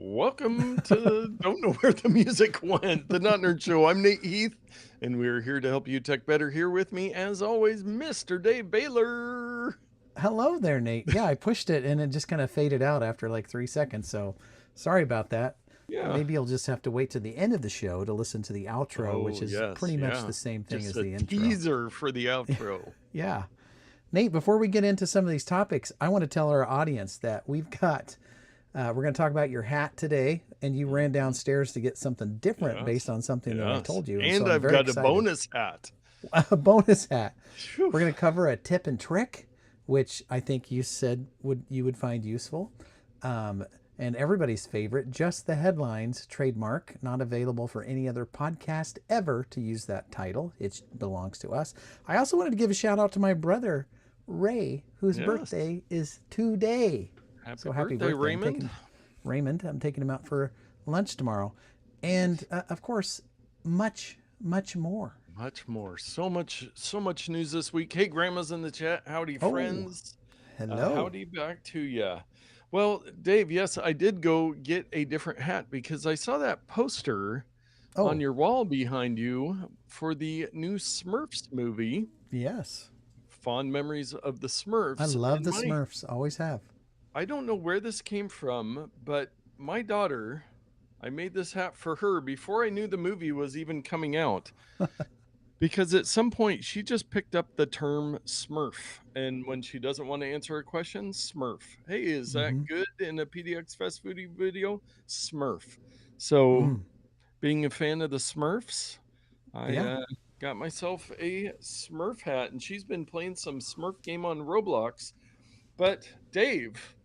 Welcome to Don't Know Where the Music Went, the Not Nerd Show. I'm Nate Heath, and we're here to help you tech better. Here with me, as always, Mr. Dave Baylor. Hello there, Nate. Yeah, I pushed it and it just kind of faded out after like 3 seconds. So sorry about that. Yeah. Maybe you'll just have to wait to the end of the show to listen to the outro, which Oh, is yes. pretty much Yeah. the same thing Just as a the intro. teaser for the outro. Yeah. Nate, before we get into some of these topics, I want to tell our audience that we're going to talk about your hat today, and you ran downstairs to get something different Yes. based on something that I Yes. told you. And so And I'm I've very got a excited. bonus hat. A bonus hat. Phew. We're going to cover a tip and trick, which I think you said you would find useful. And everybody's favorite, just the headlines trademark, not available for any other podcast ever to use that title. It belongs to us. I also wanted to give a shout out to my brother, Ray, whose Yes. birthday is today. Happy So happy birthday, birthday. Raymond. I'm taking him out for lunch tomorrow. And of course, much, much more. Much more. So much news this week. Hey, Grandma's in the chat. Howdy, Oh, friends. hello. Howdy back to ya. Well, Dave, yes, I did go get a different hat because I saw that poster on Oh, your wall behind you for the new Smurfs movie, yes. Fond Memories of the I Smurfs. love And the Smurfs. Always have. I don't know where this came from, but my daughter, I made this hat for her before I knew the movie was even coming out. Because at some point she just picked up the term Smurf, and when she doesn't want to answer a question, Smurf. Hey, is that Mm-hmm. good in a PDX Fast Foodie video? Smurf. So, Mm. being a fan of the Smurfs, I Yeah. got myself a Smurf hat, and she's been playing some Smurf game on Roblox. But Dave,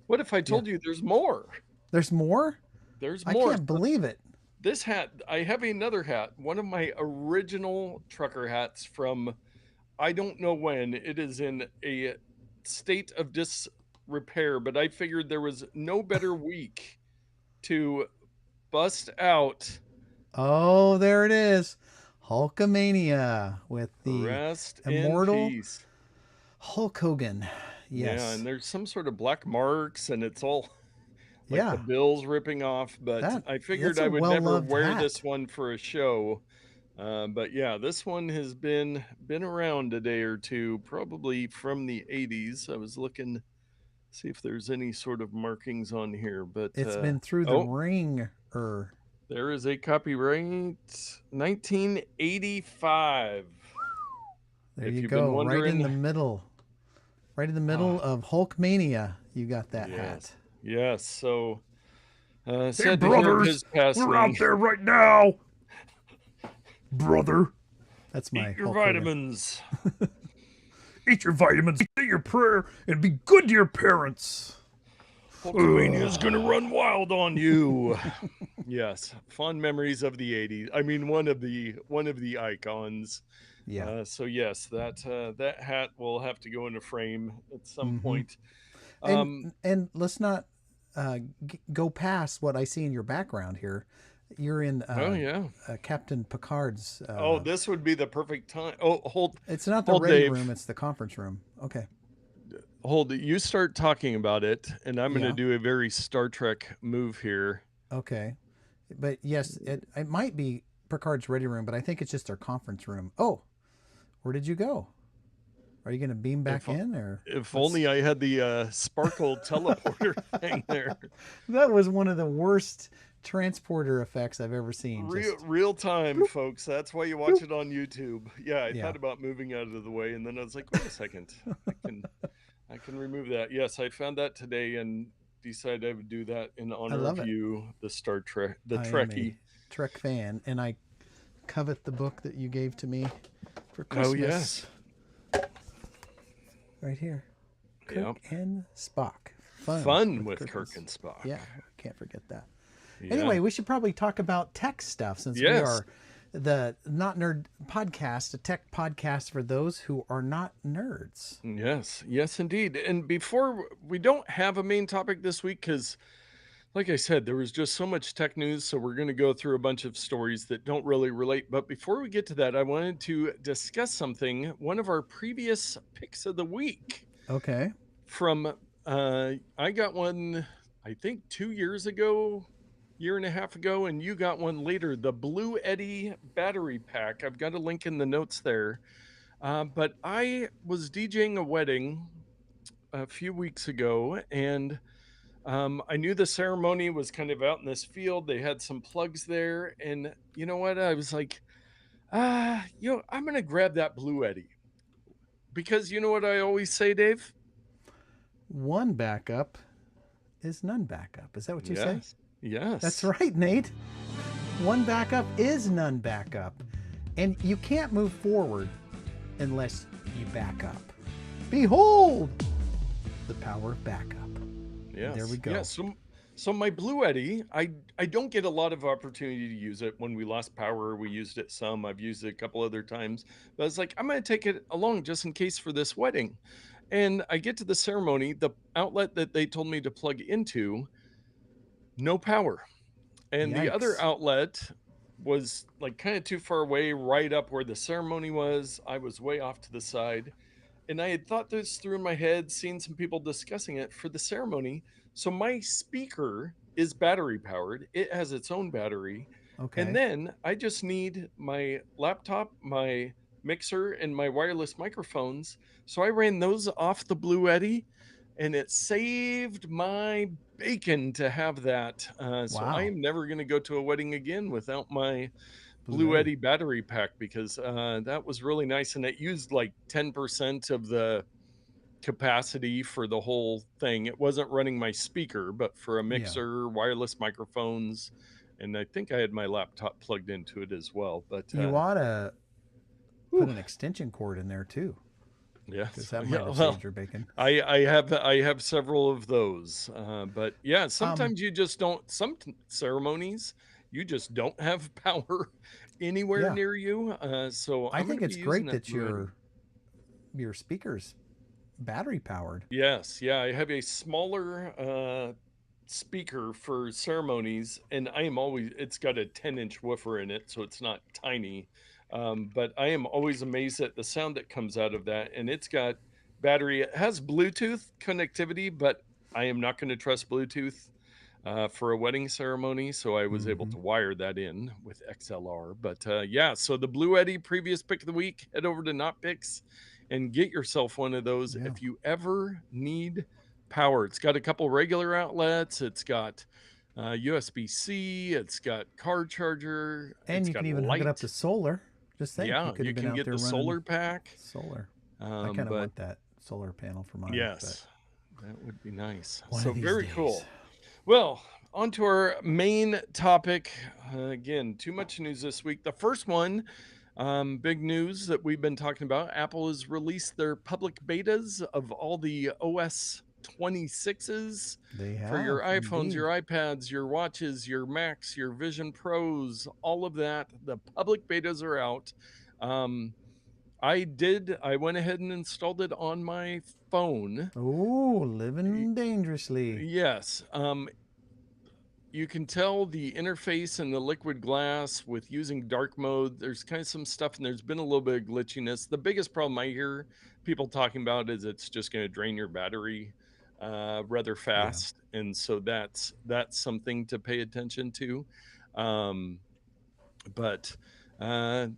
what if I Yeah. told you there's more? There's more? There's I more. can't believe it. This hat, I have another hat, one of my original trucker hats from I don't know when. It is in a state of disrepair, but I figured there was no better week to bust out Oh, there it is. Hulkamania with the Rest in immortal Peace. Hulk Hogan. Yeah, Yes. and there's some sort of black marks and it's all like the Yeah. bills ripping off, but That I figured that's I a would never well-loved wear this hat. one for a show. But yeah, this one has been around a day or two, probably from the 80s. I was looking see if there's any sort of markings on here, but It's been through the oh, ringer. there is a copyright 1985. There If you you've been go. Right in wondering, the middle. Right in the middle ah, of Hulkmania. You got that yes, hat. yes. So Hey, sad to hear of brothers, his we're out passing. there right now. Brother, That's Eat my your Hulk Hogan. vitamins. eat your vitamins, say your prayer, and be good to your parents. Hulkamania is gonna run wild on you. Yes, fond memories of the 80s. I mean, one of the icons. Yeah. So yes, that hat will have to go in a frame at some Mm-hmm. point. And Um, and let's not go past what I see in your background here. You're in oh yeah. Captain Picard's. Oh, this would be the perfect time. Oh, It's not the hold, ready Dave. room; it's the conference room. Okay. Hold it. You start talking about it, and I'm going to Yeah. do a very Star Trek move here. Okay. But yes, it might be Picard's ready room, but I think it's just their conference room. Oh, where did you go? Are you going to beam back If in, or if what's? only I had the sparkle teleporter thing there. That was one of the worst transporter effects I've ever seen. Real Just real time, bloop, folks. That's why you watch bloop. it on YouTube. Yeah, I Yeah, thought about moving out of the way, and then I was like, wait a second, I can remove that. Yes, I found that today and decided I would do that in I honor love of it. you, the Star Trek, the I am a Trekkie. Trek fan, and I covet the book that you gave to me for Oh Christmas. yes, Right here. yep. Kirk and Spock. Fun with Kirk Kirk and Spock. Yeah, can't forget that. Yeah. Anyway, we should probably talk about tech stuff since we Yes. are the Not Nerd podcast, a tech podcast for those who are not nerds. Yes. Yes, indeed. And before we don't have a main topic this week because, like I said, there was just so much tech news. So we're going to go through a bunch of stories that don't really relate. But before we get to that, I wanted to discuss something. One of our previous picks of the week Okay. from, I got one. I think 2 years ago, year and a half ago, and you got one later, the Bluetti battery pack. I've got a link in the notes there. But I was DJing a wedding a few weeks ago, and I knew the ceremony was kind of out in this field. They had some plugs there, and you know what? I was like, I'm gonna grab that Bluetti because you know what I always say, Dave? One backup is none backup. Is that what you say? Yes, That's yes. right, Nate. One backup is none backup. And you can't move forward unless you back up. Behold the power of backup. There we Yes. go. Yeah. So my Bluetti, I don't get a lot of opportunity to use it. When we lost power, we used it some. I've used it a couple other times. But I was like, I'm gonna take it along just in case for this wedding. And I get to the ceremony, the outlet that they told me to plug into, no power. And the other Yikes. outlet was like kind of too far away, right up where the ceremony was. I was way off to the side. And I had thought this through in my head, seen some people discussing it for the ceremony. So my speaker is battery powered, it has its own battery. And Okay. then I just need my laptop, my mixer, and my wireless microphones. So I ran those off the Bluetti, and it saved my bacon to have that. So I Wow. am never going to go to a wedding again without my Bluetti. Bluetti battery pack because that was really nice, and it used like 10% of the capacity for the whole thing. It wasn't running my speaker, but for a Yeah. mixer, wireless microphones, and I think I had my laptop plugged into it as well. But You ought to put whew, an extension cord in there too, because yes, that yeah. might have Well, saved your bacon. I have several of those, but yeah, Um, sometimes you just don't. Ceremonies you just don't have power anywhere yeah. near you. So I I'm going think to be it's using great that that Bluetti. your speakers battery powered. Yes, yeah, I have a smaller speaker for ceremonies, and I am always, it's got a 10-inch woofer in it, so it's not tiny. But I am always amazed at the sound that comes out of that. And it's got battery, it has Bluetooth connectivity, but I am not going to trust Bluetooth for a wedding ceremony. So I was able Mm-hmm. to wire that in with XLR. But yeah, so the Bluetti previous pick of the week, head over to Not Picks and get yourself one of those Yeah. if you ever need power. It's got a couple regular outlets, it's got USB-C, it's got car charger, And it's you got can even hook it up to light. solar. Just think, you Yeah, could you have been can out get there the running solar pack. solar. I kind of But want that solar panel for mine, but yes, that would be nice. one So of these very days. cool. Well, on to our main topic. Again, too much news this week. The first one, big news that we've been talking about, Apple has released their public betas of all the OS 26s They for your have iPhones, your indeed. iPads, your watches, your Macs, your Vision Pros, all of that. The public betas are out. Um, I went ahead and installed it on my phone. Oh, living dangerously. Yes. You can tell the interface and the liquid glass with using dark mode. There's kind of some stuff, and there's been a little bit of glitchiness. The biggest problem I hear people talking about is it's just going to drain your battery rather Yeah. fast, and so that's something to pay attention to. Um, but uh,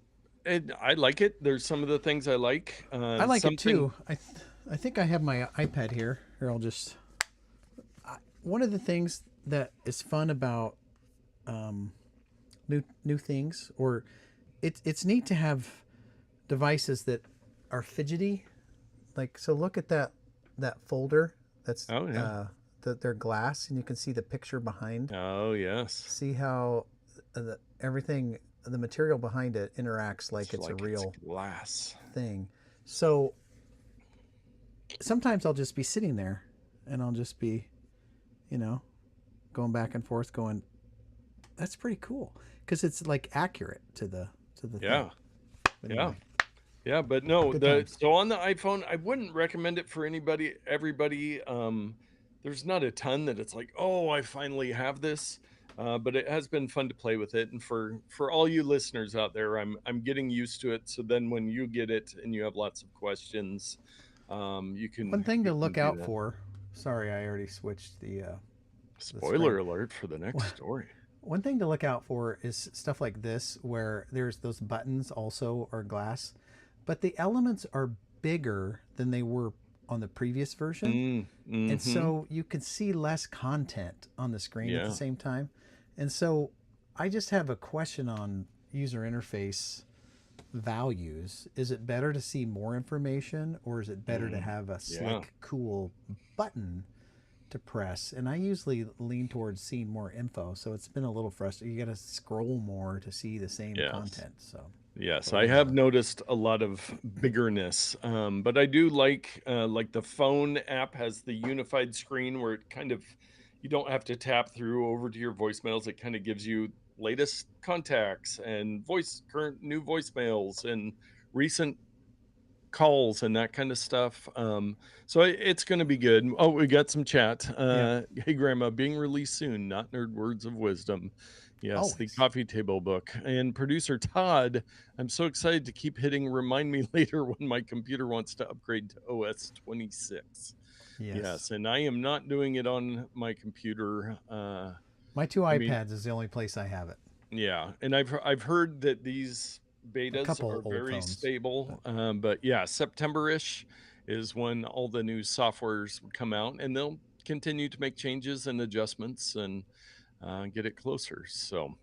I like it. There's some of the things I like. I like it Something. too. I think I have my iPad here. Here, one of the things that is fun about new things, or it's neat to have devices that are fidgety. Like, so look at that folder that's Oh yeah. they're glass, and you can see the picture behind. Oh yes. See how everything, the material behind it interacts like It's it's a like it's real glass. thing. So sometimes I'll just be sitting there and I'll just be, going back and forth, going, that's pretty cool, because it's like accurate to the thing. Yeah. But Yeah. anyway, Yeah, but no, good the times. so on the iPhone, I wouldn't recommend it for everybody. There's not a ton that it's like, oh, I finally have this. But it has been fun to play with it, and for all you listeners out there, I'm getting used to it. So then when you get it and you have lots of questions, you One can thing you to can look do out that. for. Sorry, I already switched the the screen. Spoiler alert for the next story. One thing to look out for is stuff like this, where there's those buttons also are glass, but the elements are bigger than they were on the previous version. And Mm-hmm. so you can see less content on the screen at the Yeah. same time. And so I just have a question on user interface values. Is it better to see more information, or is it better to have a Yeah. slick, cool button to press? And I usually lean towards seeing more info. So it's been a little frustrating. You got to scroll more to see the same Yes. content. So, Yes, but I we'll have have. noticed a lot of biggerness, but I do like the phone app has the unified screen where it kind of you don't have to tap through over to your voicemails. It kind of gives you latest contacts and current new voicemails and recent calls and that kind of stuff. So it's going to be good. Oh, we got some chat. Yep. Hey, Grandma, being released soon. Not nerd words of wisdom. Yes, the Always. coffee table book. And producer Todd, I'm so excited to keep hitting remind me later when my computer wants to upgrade to OS 26. Yes. Yes, and I am not doing it on my computer. My two I mean, iPads is the only place I have it. yeah, and I've heard that these A betas couple are old very phones, but stable, but yeah, September-ish is when all the new softwares would come out, and they'll continue to make changes and adjustments and get it closer. So,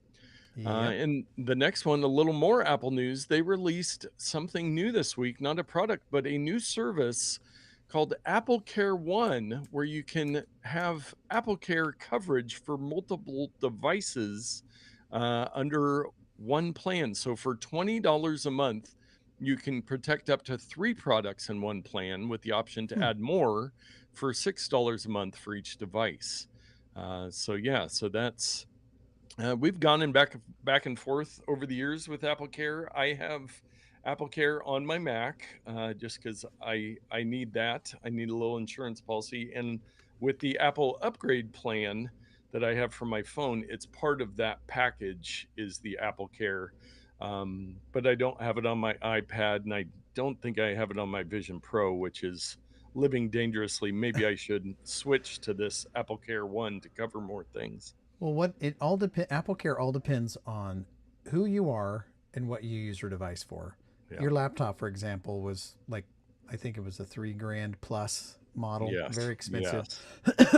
yep. and the next one, a little more Apple news. They released something new this week, not a product, but a new service called AppleCare One, where you can have AppleCare coverage for multiple devices under one plan. So for $20 a month, you can protect up to 3 products in one plan with the option to Hmm. add more for $6 a month for each device. So yeah, so that's we've gone in back and forth over the years with AppleCare. I have AppleCare on my Mac just because I need that. I need a little insurance policy, and with the Apple upgrade plan that I have for my phone, it's part of that package is the AppleCare. But I don't have it on my iPad, and I don't think I have it on my Vision Pro, which is living dangerously. Maybe I should switch to this AppleCare One to cover more things. Well, what it all depend. Apple Care all depends on who you are and what you use your device for. Yeah. Your laptop, for example, was like, I think it was a 3 grand plus model, Yes. very expensive, Yes.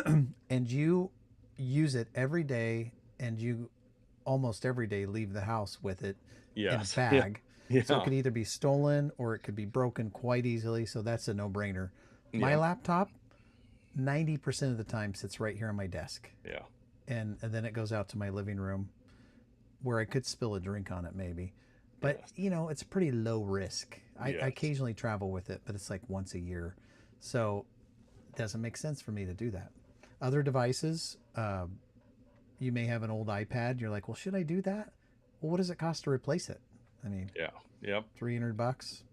and you use it every day, and you almost every day leave the house with it in a Yes. Yeah. bag. So it Yeah. could either be stolen or it could be broken quite easily. So that's a no brainer. My Yeah. laptop, 90% of the time, sits right here on my desk. Yeah. And then it goes out to my living room where I could spill a drink on it maybe. But, Yes. it's pretty low risk. I Yes. occasionally travel with it, but it's like once a year. So it doesn't make sense for me to do that. Other devices, you may have an old iPad. You're like, well, should I do that? Well, what does it cost to replace it? I mean, Yeah. Yep. $300?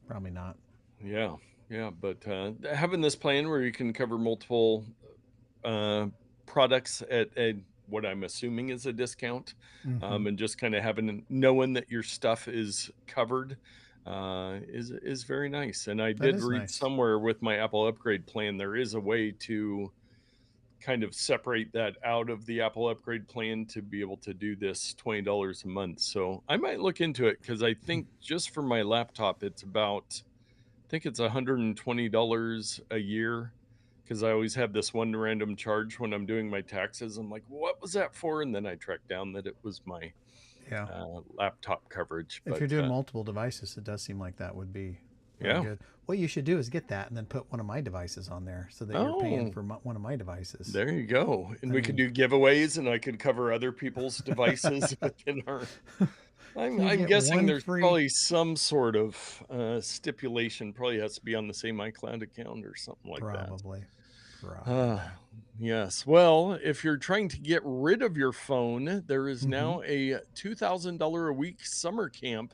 Probably not. Yeah. Yeah. But having this plan where you can cover multiple uh, products at what I'm assuming is a discount, Mm-hmm. and just kind of knowing that your stuff is covered is very nice. And I That did is read nice. somewhere with my Apple upgrade plan, there is a way to kind of separate that out of the Apple upgrade plan to be able to do this $20 a month. So I might look into it because I think just for my laptop, I think it's $120 a year because I always have this one random charge when I'm doing my taxes. I'm like, what was that for? And then I track down that it was my Yeah. laptop coverage. If But you're doing multiple devices, it does seem like that would be really yeah. good. What you should do is get that and then put one of my devices on there so that you're paying Oh, for one of my devices. there you go. And I we could mean, do giveaways and I could cover other people's devices within our. you I'm get guessing one there's free. probably some sort of stipulation. Probably has to be on the same iCloud account or something like that. Probably. Probably. Ah, yes. Well, if you're trying to get rid of your phone, there is Mm-hmm. now a $2,000 a week summer camp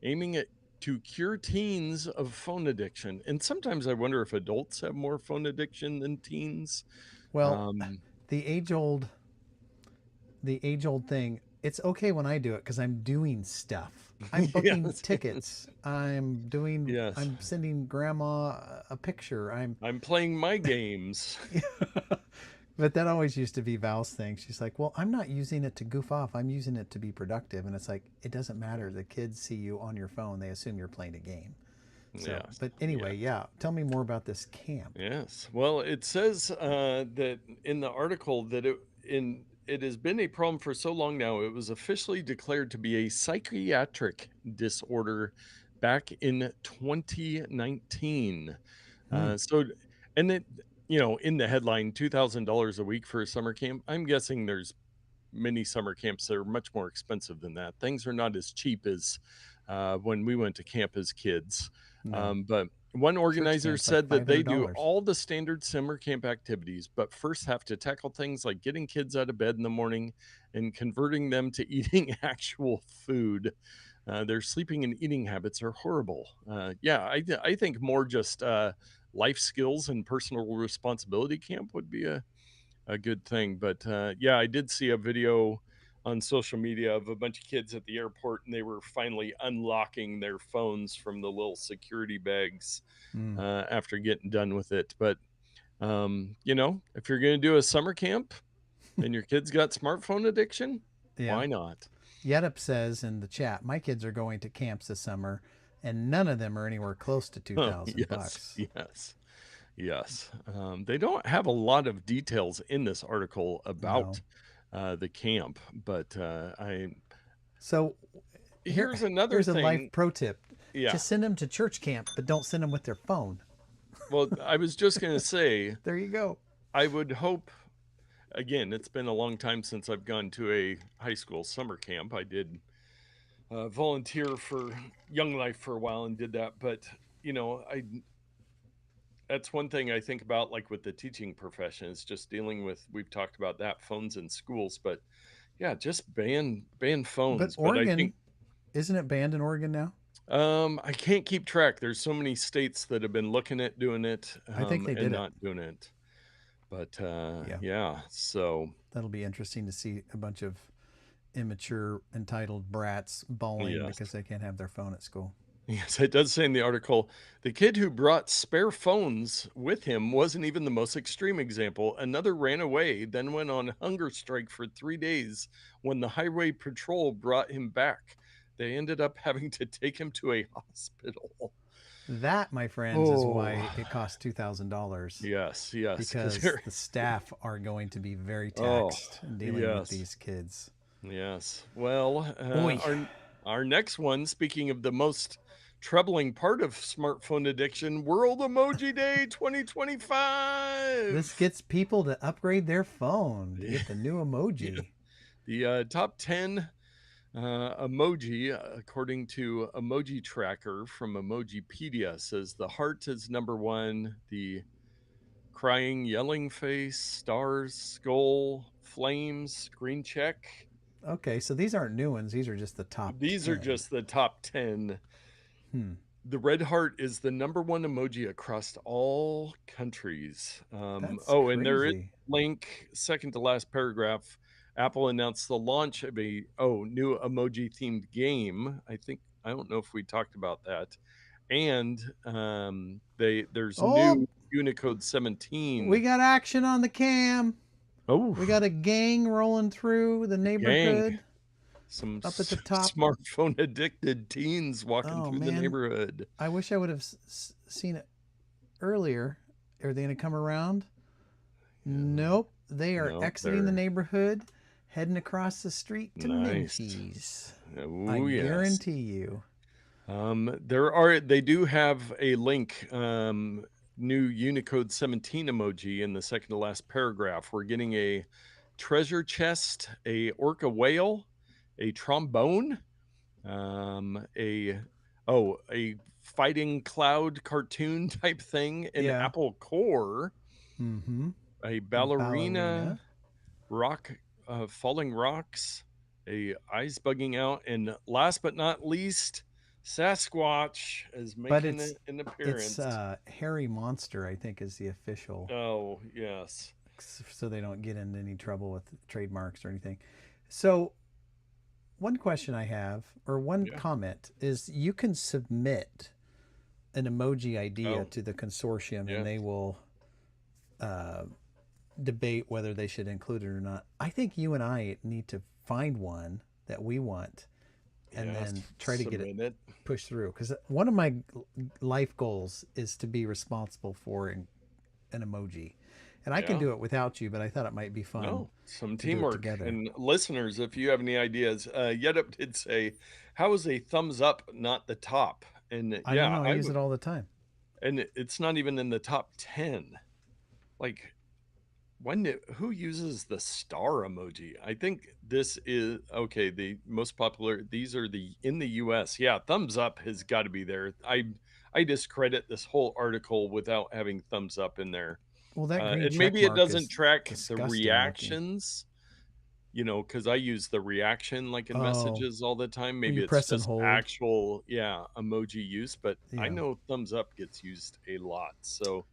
aiming at to cure teens of phone addiction. And sometimes I wonder if adults have more phone addiction than teens. Well, Um, the age old the age old thing, it's okay when I do it because I'm doing stuff. I'm booking yes, tickets. yes. I'm sending grandma a picture. I'm I'm playing my games. But that always used to be Val's thing. She's like, well, I'm not using it to goof off. I'm using it to be productive. And it's like, it doesn't matter. The kids see you on your phone. They assume you're playing a game. So, Yes. but Yeah. anyway, yeah. Tell me more about this camp. Yes. Well, it says that in the article that it has been a problem for so long now. It was officially declared to be a psychiatric disorder back in 2019. Hmm. So, and it, in the headline, $2,000 a week for a summer camp. I'm guessing there's many summer camps that are much more expensive than that. Things are not as cheap as when we went to camp as kids. No. But one Church organizer camp's like said that they do $500. all the standard summer camp activities, but first have to tackle things like getting kids out of bed in the morning and converting them to eating actual food. Their sleeping and eating habits are horrible. I think more just life skills and personal responsibility camp would be a good thing. But yeah, I did see a video on social media of a bunch of kids at the airport, and they were finally unlocking their phones from the little security bags Hmm. after getting done with it. But if you're going to do a summer camp and your kids got smartphone addiction, Yeah. why not? Yetup says in the chat, my kids are going to camps this summer, and none of them are anywhere close to Oh, 2,000 yes, bucks. yes. Yes. They don't have a lot of details in this article No. about the camp, but So here, here's another here's a life thing. pro tip: Yeah. just send them to church camp, but don't send them with their phone. Well, I was just going to say, There you go. I would hope, again, it's been a long time since I've gone to a high school summer camp. I did volunteer for Young Life for a while and did that. But, I that's one thing I think about, like with the teaching profession, is just dealing with, we've talked about that, phones in schools, but yeah, just ban But phones. But I think Oregon, isn't it banned in Oregon now? I can't keep track. There's so many states that have been looking at doing it I think they and did it. not doing it. But Yeah, yeah, so that'll be interesting to see a bunch of immature, entitled brats bawling yes. because they can't have their phone at school. Yes, it does say in the article, the kid who brought spare phones with him wasn't even the most extreme example. Another ran away, then went on hunger strike for 3 days when the highway patrol brought him back. They ended up having to take him to a hospital. That, my friends, is Oh, why it costs $2,000, yes, because because they're, the staff are going to be very oh, taxed in dealing with yes, these kids. yes. Well, Oi. our next one, speaking of the most troubling part of smartphone addiction, World Emoji Day This 2025. gets people to upgrade their phone to get the new Yeah. emoji. The top 10 emoji, according to Emoji Tracker from Emojipedia, says the heart is number one, the crying, yelling face, stars, skull, flames, green check. Okay, so these aren't new ones. These are just the top These are 10. just the top 10. Hmm. The red heart is the number one emoji across all countries. That's And there is crazy. a link, second to last paragraph. Apple announced the launch of a new emoji themed game. I don't know if we talked about that. And there's Oh, new Unicode we 17. got action on the cam. Oh, We got a gang rolling through the gang. neighborhood Some up at the top. smartphone addicted teens walking Oh, through the man. neighborhood. I wish I would have seen it earlier. Are they going to come around? Yeah. Nope. They are No, exiting the they're neighborhood, heading across the street to nice. Minty's. I Oh yes. guarantee you. They do have a link, new Unicode 17 emoji in the second to last paragraph. We're getting a treasure chest, a orca whale, a trombone, a fighting cloud cartoon type thing, an Yeah. apple core, Mm-hmm. a A ballerina, ballerina. rock, falling rocks, a eyes bugging out, and last but not least, Sasquatch is But making an it's appearance. Hairy Monster, I think, is the official, Oh yes, so they don't get into any trouble with trademarks or anything. So one question I have, or one yeah. comment, is you can submit an emoji idea Oh to the consortium, and yeah. they will debate whether they should include it or not. I think you and I need to find one that we want and Yeah, then try to get it submit it. pushed through. Because one of my life goals is to be responsible for an emoji. And I can Yeah. do it without you, but I thought it might be fun No, some to do it teamwork. together. And listeners, if you have any ideas, Yetup did say, "How is a thumbs up not the top?" And I don't yeah, know. I I use would, it all the time. and it's not even in the top 10. Like, who uses the star emoji? I think this is okay. The most popular. These are the in the U.S. Yeah, thumbs up has got to be there. I discredit this whole article without having thumbs up in there. Well, that green And check maybe it mark doesn't is track the disgusting looking. reactions, because I use the reaction like in Oh, messages all the time. when Maybe you it's press and just hold. actual, yeah, emoji use, but I Yeah. know thumbs up gets used a lot. So,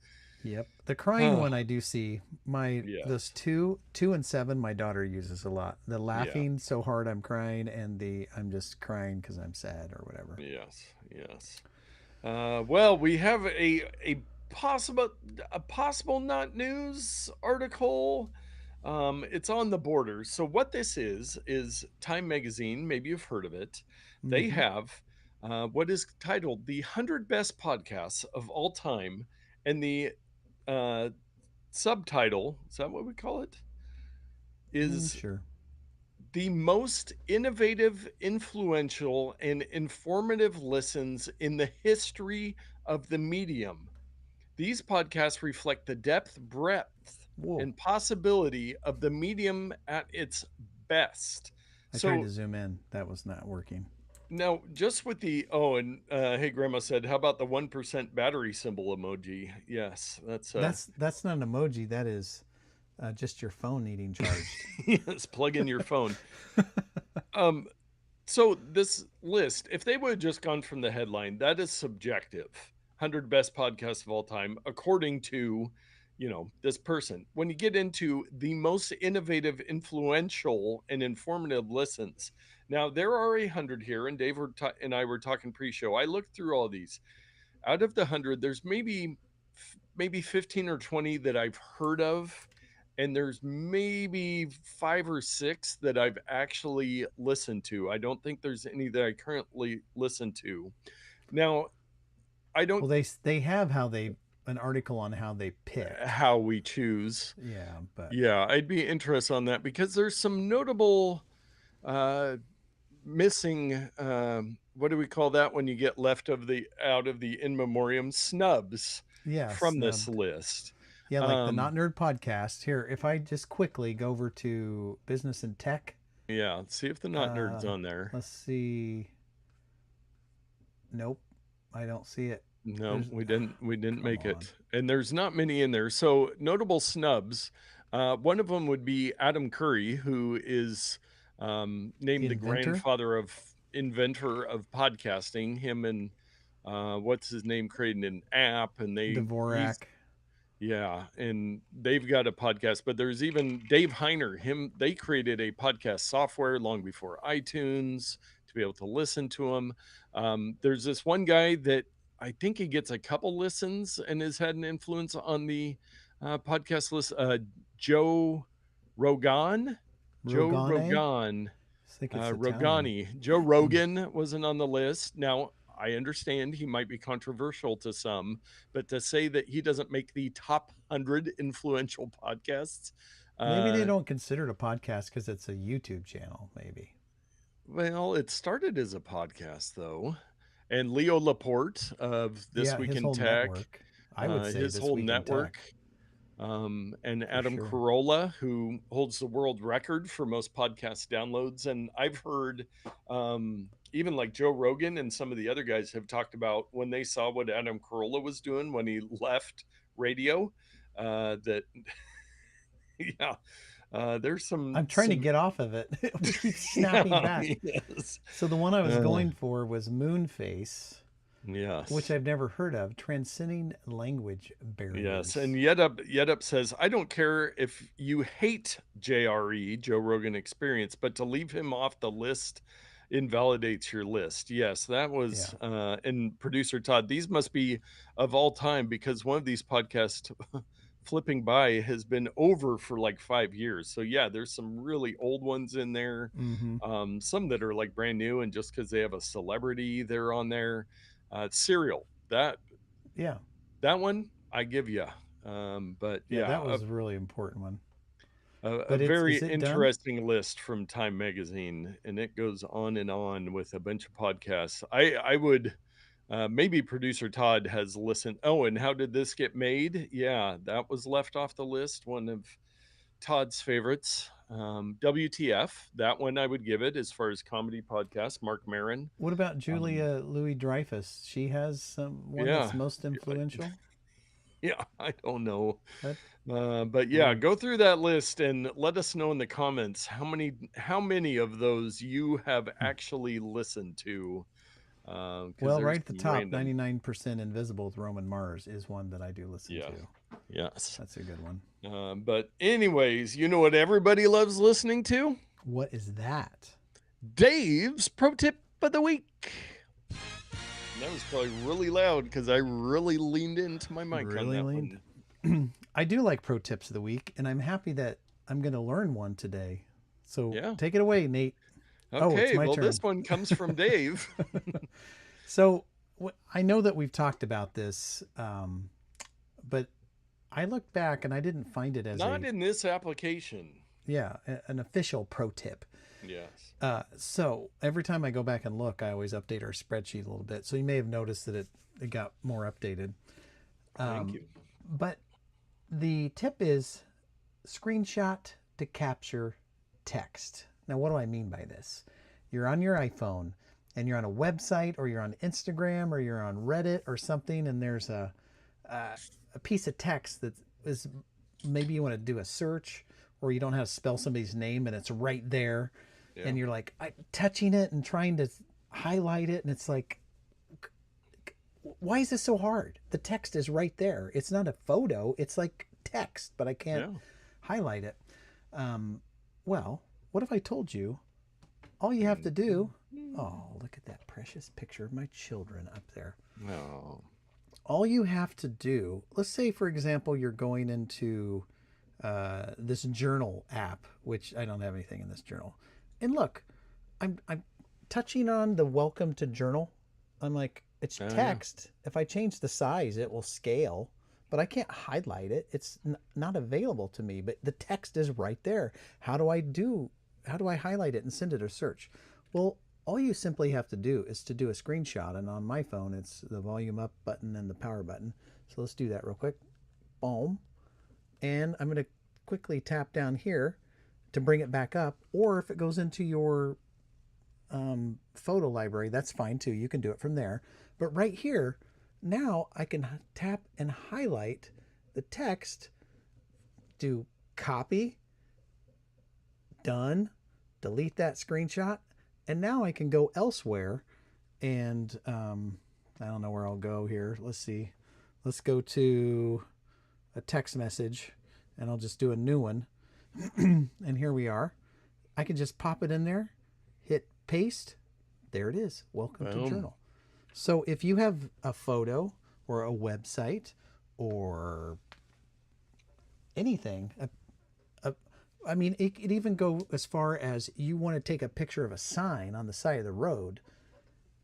Yep. The crying uh, one I do see. My yeah, those two and seven my daughter uses a lot. The yeah, laughing so hard I'm crying and the I'm just crying because I'm sad or whatever. yes, yes. Well, we have possible a possible not news article. It's on the border. So what this is Time Magazine. Maybe you've heard of it. They Mm-hmm. have what is titled the 100 Best Podcasts of All Time, and the uh, subtitle, is that what we call it? Is Sure. the most innovative, influential, and informative listens in the history of the medium. These podcasts reflect the depth, breadth, Whoa. and possibility of the medium at its best. I tried So to zoom in. That was not working. now, just with and hey, Grandma said, how about the 1% battery symbol emoji? Yes, that's That's not an emoji. That is just your phone needing charged. yes, plug in your phone. Um, So this list, if they would have just gone from the headline, that is subjective. 100 best podcasts of all time, according to, this person. When you get into the most innovative, influential, and informative listens, now there are 100 here, and and I were talking pre-show. I looked through all these. Out of the 100, there's maybe 15 or 20 that I've heard of, and there's maybe 5 or 6 that I've actually listened to. I don't think there's any that I currently listen to. Now, I don't Well, they have how they an article on how they picked. how we choose. Yeah, but Yeah, I'd be interested on that because there's some notable uh missing, what do we call that when you get left of the out of the in memoriam snubs yeah, from this snubbed. list. Yeah, like the Um, Not Nerd podcast. Here, if I just quickly go over to business and tech, yeah, see if the not nerds on there. let's see. Nope, I don't see it. No, There's, we didn't come make on, it. And there's not many in there. So notable snubs. One of them would be Adam Curry, who is the named the inventor, inventor of podcasting. Him and what's his name created an app, and he's Dvorak. yeah, and they've got a podcast, but there's even Dave Heiner. They created a podcast software long before iTunes to be able to listen to them. There's this one guy that I think he gets a couple listens and has had an influence on the podcast list. Joe Rogan, Joe Rogane. Rogan, I think it's Italian. Rogani. Joe Rogan wasn't on the list. Now, I understand he might be controversial to some, but to say that he doesn't make the top 100 influential podcasts, Maybe they uh, don't consider it a podcast because it's a YouTube channel. Maybe. well, it started as a podcast, though. And Leo Laporte of This Yeah, Week his in whole Tech, network. I would say his This whole Week in network, Tech and for Adam sure. Carolla, who holds the world record for most podcast downloads. And I've heard even like Joe Rogan and some of the other guys have talked about when they saw what Adam Carolla was doing when he left radio. That yeah, there's I'm trying to some get off of it. It keeps snapping yeah, back. yes, So the one I was uh, going for was Moonface, which yes. I've never heard of, transcending language Yes, and barriers. Yetup says, I don't care if you hate JRE, Joe Rogan Experience, but to leave him off the list invalidates your list. Yes, that Yeah. was, and producer Todd, these must be of all time because one of these podcasts flipping by has been over for like 5 years. So yeah, there's some really old ones in there. Mm-hmm. Some that are like brand new, and just because they have a celebrity, they're on there. Serial, Yeah. that one I give you. But Yeah, yeah, that was a really important one. a But very is it done? interesting list from Time Magazine, and it goes on and on with a bunch of podcasts. I would maybe producer Todd has listened. Oh, and how did this get made? Yeah, that was left off the list. One of Todd's favorites. WTF, that one I would give it as far as comedy podcast. Mark Maron. What about Um, Julia Louis Dreyfus? She has some one yeah, that's most influential. yeah, I don't know. That But yeah, weird. go through that list and let us know in the comments how many of those you have actually listened to. Because Well, there's right at the some top, random. 99% Invisible with Roman Mars is one that I do listen Yeah. to. Yes. That's a good one. But anyways, you know what everybody loves listening to? What is that? Dave's pro tip of the week. And that was probably really loud because I really leaned into my mic on Really that leaned. one. I do like pro tips of the week, and I'm happy that I'm going to learn one today. So Yeah. take it away, Nate. Oh, it's Okay. my Well, turn. this one comes from Dave. So I know that we've talked about this, but I looked back and I didn't find it as Not in this application. an official pro tip. Yes. So every time I go back and look, I always update our spreadsheet a little bit. So you may have noticed that it got more updated. Thank you. But the tip is screenshot to capture text. Now, what do I mean by this? You're on your iPhone and you're on a website, or you're on Instagram, or you're on Reddit or something, and there's a piece of text that is, maybe you want to do a search, or you don't know how to spell somebody's name and it's right there. Yeah. And you're like touching it and trying to highlight it, and it's like, why is this so hard? The text is right there. It's not a photo. It's like text, but I can't highlight it. Well, what if I told you all you have to do? Oh, look at that precious picture of my children up there. No. All you have to do, let's say, for example, you're going into this journal app, which I don't have anything in this journal. And look, I'm touching on the welcome to journal. I'm like, it's text. If I change the size, it will scale, but I can't highlight it. It's not available to me, but the text is right there. How do I highlight it and send it a search? Well, all you simply have to do is to do a screenshot. And on my phone, it's the volume up button and the power button. So let's do that real quick. Boom. And I'm going to quickly tap down here to bring it back up. Or if it goes into your photo library, that's fine too. You can do it from there. But right here, now I can tap and highlight the text, do copy, done, delete that screenshot, and now I can go elsewhere. And I don't know where I'll go here. Let's see. Let's go to a text message, and I'll just do a new one. And here we are. I can just pop it in there, hit paste. There it is. Welcome to journal. So if you have a photo or a website or anything, I mean, it could even go as far as you want to take a picture of a sign on the side of the road.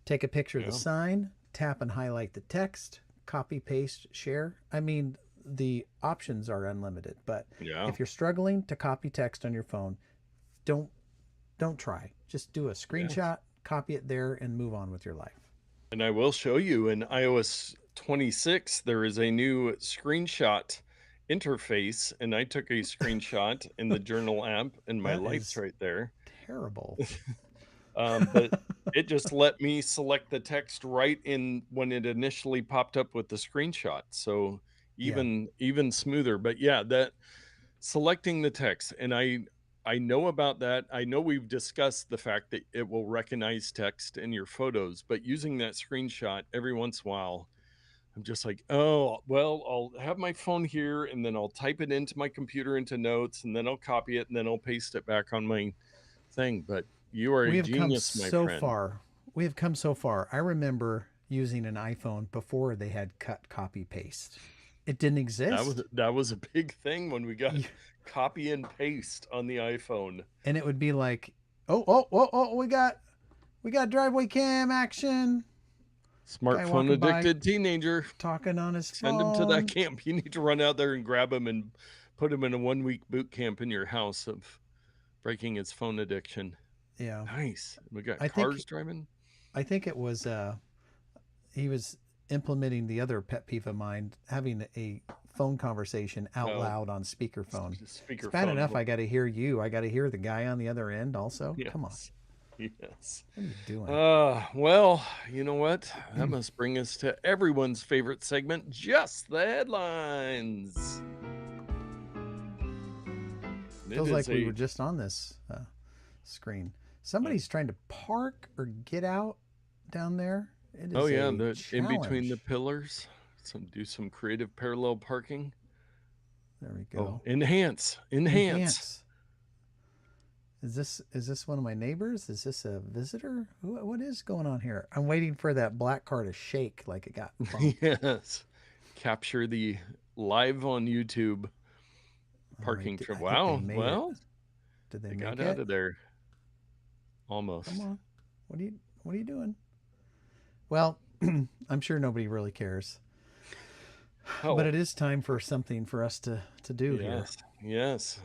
Take a picture of the sign, tap and highlight the text, copy, paste, share. I mean, the options are unlimited. But if you're struggling to copy text on your phone, don't try. Just do a screenshot, copy it there, and move on with your life. And I will show you in iOS 26, there is a new screenshot interface, and I took a screenshot in the journal app, and my light's right there. Terrible. But it just let me select the text right in when it initially popped up with the screenshot. So even smoother. But yeah, that selecting the text, and I know about that. I know we've discussed the fact that it will recognize text in your photos, but using that screenshot every once in a while, I'm just like, oh, well, I'll have my phone here, and then I'll type it into my computer into notes, and then I'll copy it, and then I'll paste it back on my thing. But you are a genius, my friend. We have come so far. I remember using an iPhone before they had cut, copy, paste. It didn't exist. That was a big thing when we got You- copy and paste on the iPhone. And it would be like, oh, we got driveway cam action. Guy Smartphone walking by addicted teenager. talking on his Send him to that phone. camp. You need to run out there and grab him and put him in a 1-week boot camp in your house of breaking his phone addiction. Yeah. Nice. We got I cars think driving. I think it was he was implementing the other pet peeve of mine, having a phone conversation out loud on speakerphone. It's bad enough I got to hear you. I got to hear the guy on the other end also. Yes. Come on. Yes. What are you doing? Well, you know what? That must bring us to everyone's favorite segment, Just the Headlines. Feels like we were just on this screen. Somebody's trying to park or get out down there. It is in between the pillars. Do some creative parallel parking. There we go. Enhance. Is this one of my neighbors? Is this a visitor? What is going on here? I'm waiting for that black car to shake like it got bumped. Yes. Capture the live on YouTube parking trip. Wow. Well, did they got out of there? Almost. Come on. What are you doing? Well, I'm sure nobody really cares. But it is time for something for us to do here. Yes.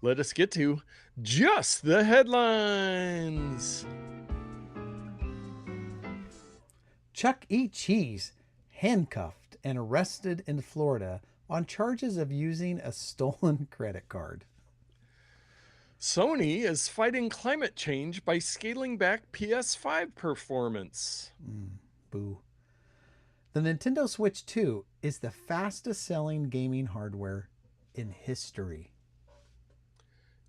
Let us get to Just the Headlines. Chuck E. Cheese handcuffed and arrested in Florida on charges of using a stolen credit card. Sony is fighting climate change by scaling back PS5 performance. Boo. The Nintendo Switch 2 is the fastest selling gaming hardware in history.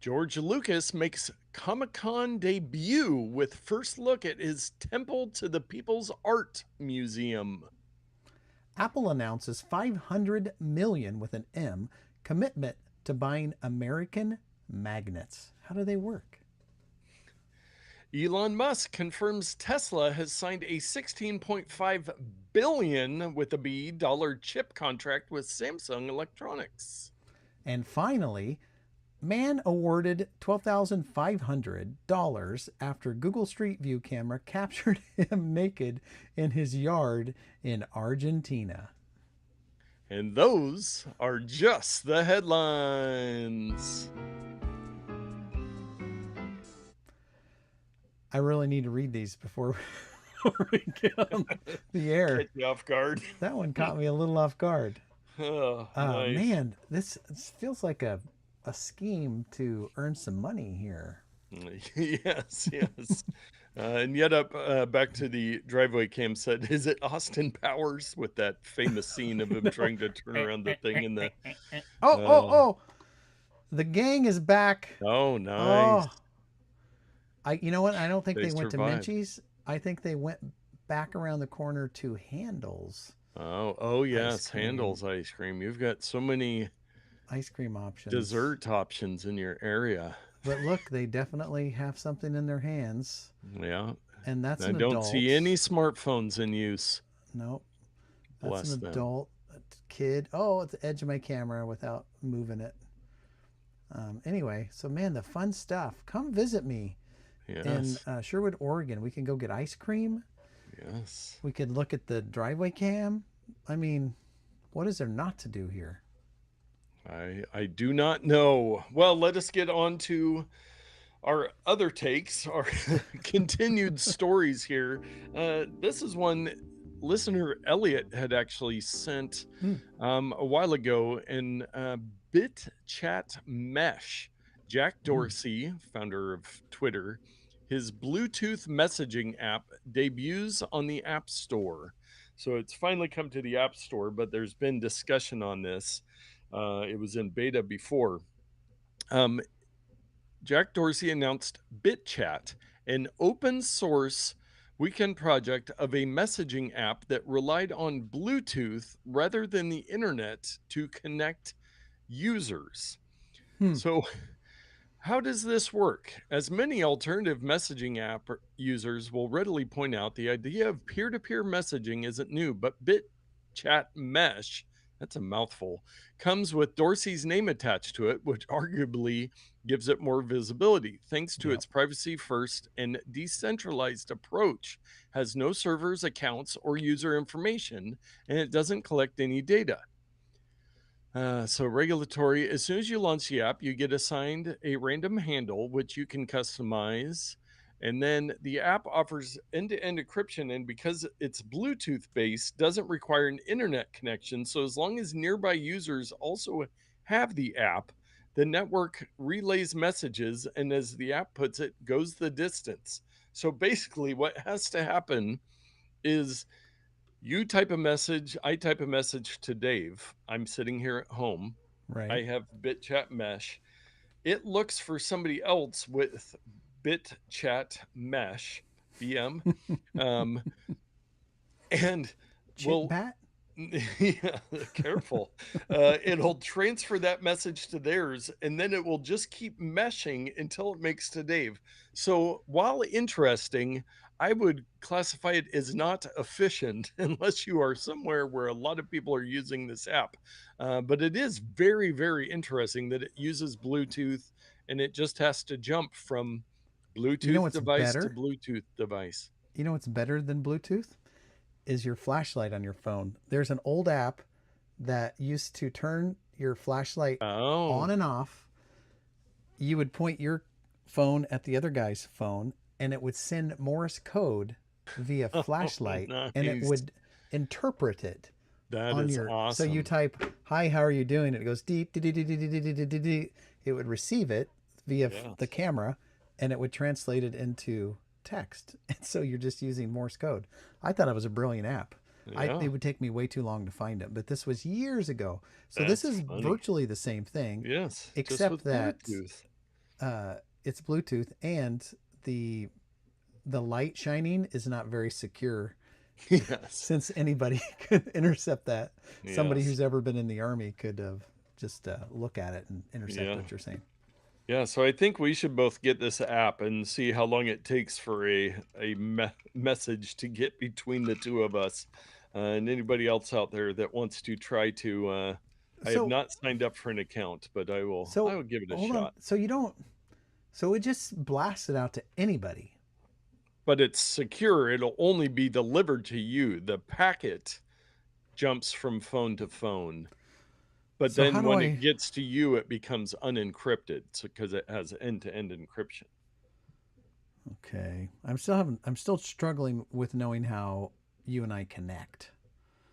George Lucas makes Comic-Con debut with first look at his Temple to the People's Art Museum. Apple announces $500 million with an M commitment to buying American magnets. How do they work? Elon Musk confirms Tesla has signed a $16.5 billion with a B dollar chip contract with Samsung Electronics. And finally, man awarded $12,500 after Google Street View camera captured him naked in his yard in Argentina. And those are just the headlines. I really need to read these before we get on the air. Catch you off guard. That one caught me a little off guard. Oh, nice. Man, this feels like a scheme to earn some money here. Yes. And yet back to the driveway cam set. Is it Austin Powers with that famous scene of him trying to turn around the thing in the... Oh. The gang is back. Oh, nice. You know what? I don't think They they went survived. to Minchie's. I think they went back around the corner to Handles. Oh yes, Ice cream. Handles ice cream. You've got so many Ice cream options. dessert options in your area. But look, they definitely have something in their hands. Yeah. And that's I an don't adult. see any smartphones in use. Nope. That's Bless an them. adult kid. Oh, it's the edge of my camera without moving it. Anyway, so man, the fun stuff. Come visit me Yes. in Sherwood, Oregon. We can go get ice cream. Yes. We could look at the driveway cam. I mean, what is there not to do here? I do not know. Well, let us get on to our other takes, our continued stories here. This is one listener Elliot had actually sent a while ago in BitChat Mesh. Jack Dorsey, founder of Twitter, his Bluetooth messaging app debuts on the App Store. So it's finally come to the App Store, but there's been discussion on this. It was in beta before. Jack Dorsey announced BitChat, an open source weekend project of a messaging app that relied on Bluetooth rather than the internet to connect users. So how does this work? As many alternative messaging app users will readily point out, the idea of peer-to-peer messaging isn't new, but BitChat Mesh That's a mouthful. Comes with Dorsey's name attached to it, which arguably gives it more visibility. Thanks to Yep. its privacy first and decentralized approach, has no servers, accounts, or user information, and it doesn't collect any data. So regulatory, as soon as you launch the app, you get assigned a random handle, which you can customize. And then the app offers end-to-end encryption. And because it's Bluetooth based, doesn't require an internet connection. So as long as nearby users also have the app, the network relays messages. And as the app puts it, goes the distance. So basically what has to happen is you type a message, I type a message to Dave. I'm sitting here at home. I Right. have bitchat mesh. It looks for somebody else with bitchat mesh, BM. Um, and Chit will bat. yeah, careful. It'll transfer that message to theirs, and then it will just keep meshing until it makes to Dave. So while interesting, I would classify it as not efficient unless you are somewhere where a lot of people are using this app. But it is very, very interesting that it uses Bluetooth and it just has to jump from You know Bluetooth what's device to better? Bluetooth device. You know what's better than Bluetooth? Is your flashlight on your phone. There's an old app that used to turn your flashlight Oh, on and off. You would point your phone at the other guy's phone and it would send Morse code via flashlight and it nice. would interpret it That on is your, so you awesome. type, "Hi, how are you doing?" And it goes deep, it would receive it via the Yes. camera and it would translate it into text. And so you're just using Morse code. I thought it was a brilliant app. Yeah, It would take me way too long to find it, but this was years ago. So this that's is funny. virtually the same thing, Yes, just except with that Bluetooth. it's Bluetooth and the the light shining is not very secure Yes, since anybody could intercept that. Somebody yes, who's ever been in the army could just look at it and intercept yeah, what you're saying. yeah. So I think we should both get this app and see how long it takes for a message to get between the two of us, and anybody else out there that wants to try to. I have So not signed up for an account, but I will. I so will give it a hold on. shot. So you don't. So it just blasts it out to anybody. But it's secure. It'll only be delivered to you. The packet jumps from phone to phone. But So how then do when it I? gets to you, it becomes unencrypted because it has end-to-end encryption. Okay, I'm still struggling with knowing how you and I connect.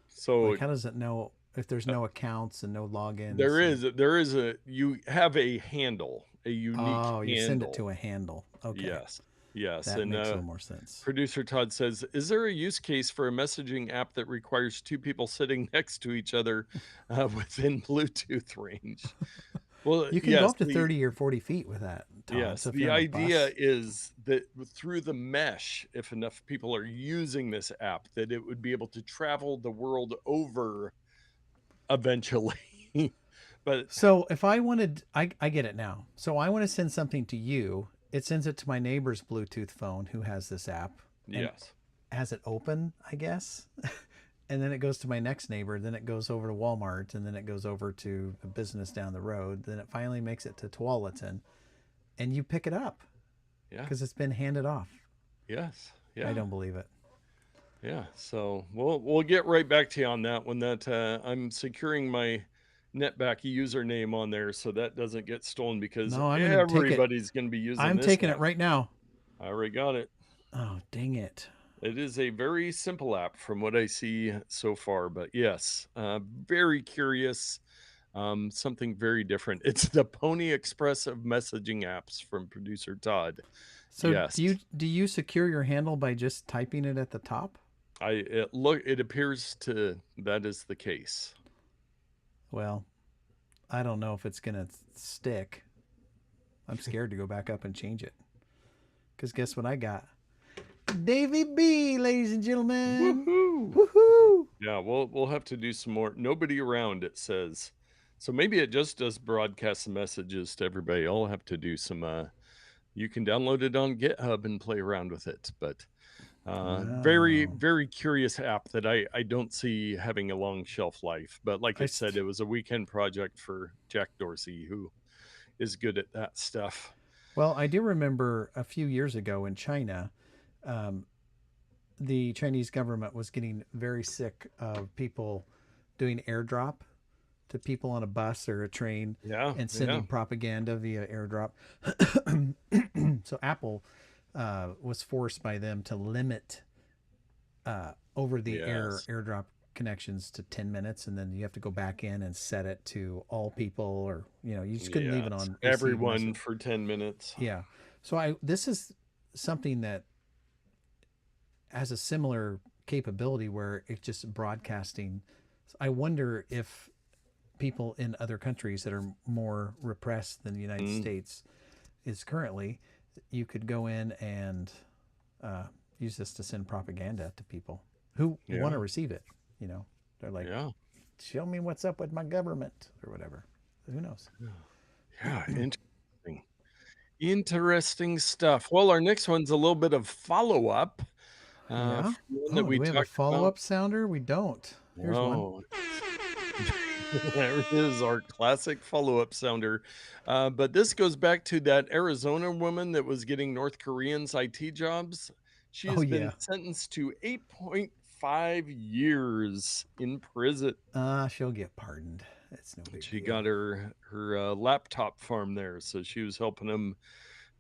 So Like, how does it know if there's uh, no accounts and no there logins? And is there is a you have a handle, a unique oh, you send it handle. to a handle. Okay, Yes, yes, that and makes a little more sense. producer Todd says, "Is there a use case for a messaging app that requires two people sitting next to each other within Bluetooth range?" Well, You can go yes, up to 30 or 40 feet with that, Todd. yes, So if the you're on a idea bus, is that through the mesh, if enough people are using this app, that it would be able to travel the world over eventually. But so if I wanted, I get it now. So I want to send something to you. It sends it to my neighbor's Bluetooth phone who has this app and yes, has it open, I guess. And then it goes to my next neighbor. Then it goes over to Walmart, and then it goes over to a business down the road. Then it finally makes it to Tualatin, and you pick it up yeah, because it's been handed off. yes, I yeah, don't believe it. yeah. So we'll get right back to you on that one. That I'm securing my NetBack username on there so that doesn't get stolen because No, I'm going to take it. everybody's going to be using I'm this taking it app. right now. I already got it. Oh, dang it. It is a very simple app from what I see so far, but yes, very curious. Something very different. It's the Pony Express of messaging apps from producer Todd. So Yes, do you secure your handle by just typing it at the top? it appears to that is the case. Well, I don't know if it's going to stick. I'm scared to go back up and change it. Because guess what I got? Davy B, ladies and gentlemen. Woohoo! Woohoo! Yeah, we'll have to do some more. Nobody around, it says. So maybe it just does broadcast messages to everybody. I'll have to do some you can download it on GitHub and play around with it. But Very, Oh, very curious app that I don't see having a long shelf life. But like I I said, st- it was a weekend project for Jack Dorsey, who is good at that stuff. well, I do remember a few years ago in China, um, the Chinese government was getting very sick of people doing airdrop to people on a bus or a train Yeah, and yeah. sending propaganda via airdrop. So Apple was forced by them to limit over the air Yes. airdrop connections to 10 minutes, and then you have to go back in and set it to all people, or you just couldn't leave it Yes. on receive Everyone message. for 10 minutes. Yeah. So I this is something that has a similar capability where it's just broadcasting. I wonder if people in other countries that are more repressed than the United Mm, States is currently, you could go in and uh, use this to send propaganda to people who want to yeah. receive it. You know, they're like, Yeah. show me what's up with my government or whatever. Who knows? Yeah. Interesting. Interesting stuff. Well, our next one's a little bit of follow up Yeah. from one that Oh, do we we have a talked follow about. up sounder? We don't. Here's one. Oh, there it is, our classic follow-up sounder. But this goes back to that Arizona woman that was getting North Koreans IT jobs. She Oh, has been yeah. sentenced to 8.5 years in prison. She'll get pardoned. It's no big She deal. got her laptop farm there, so she was helping them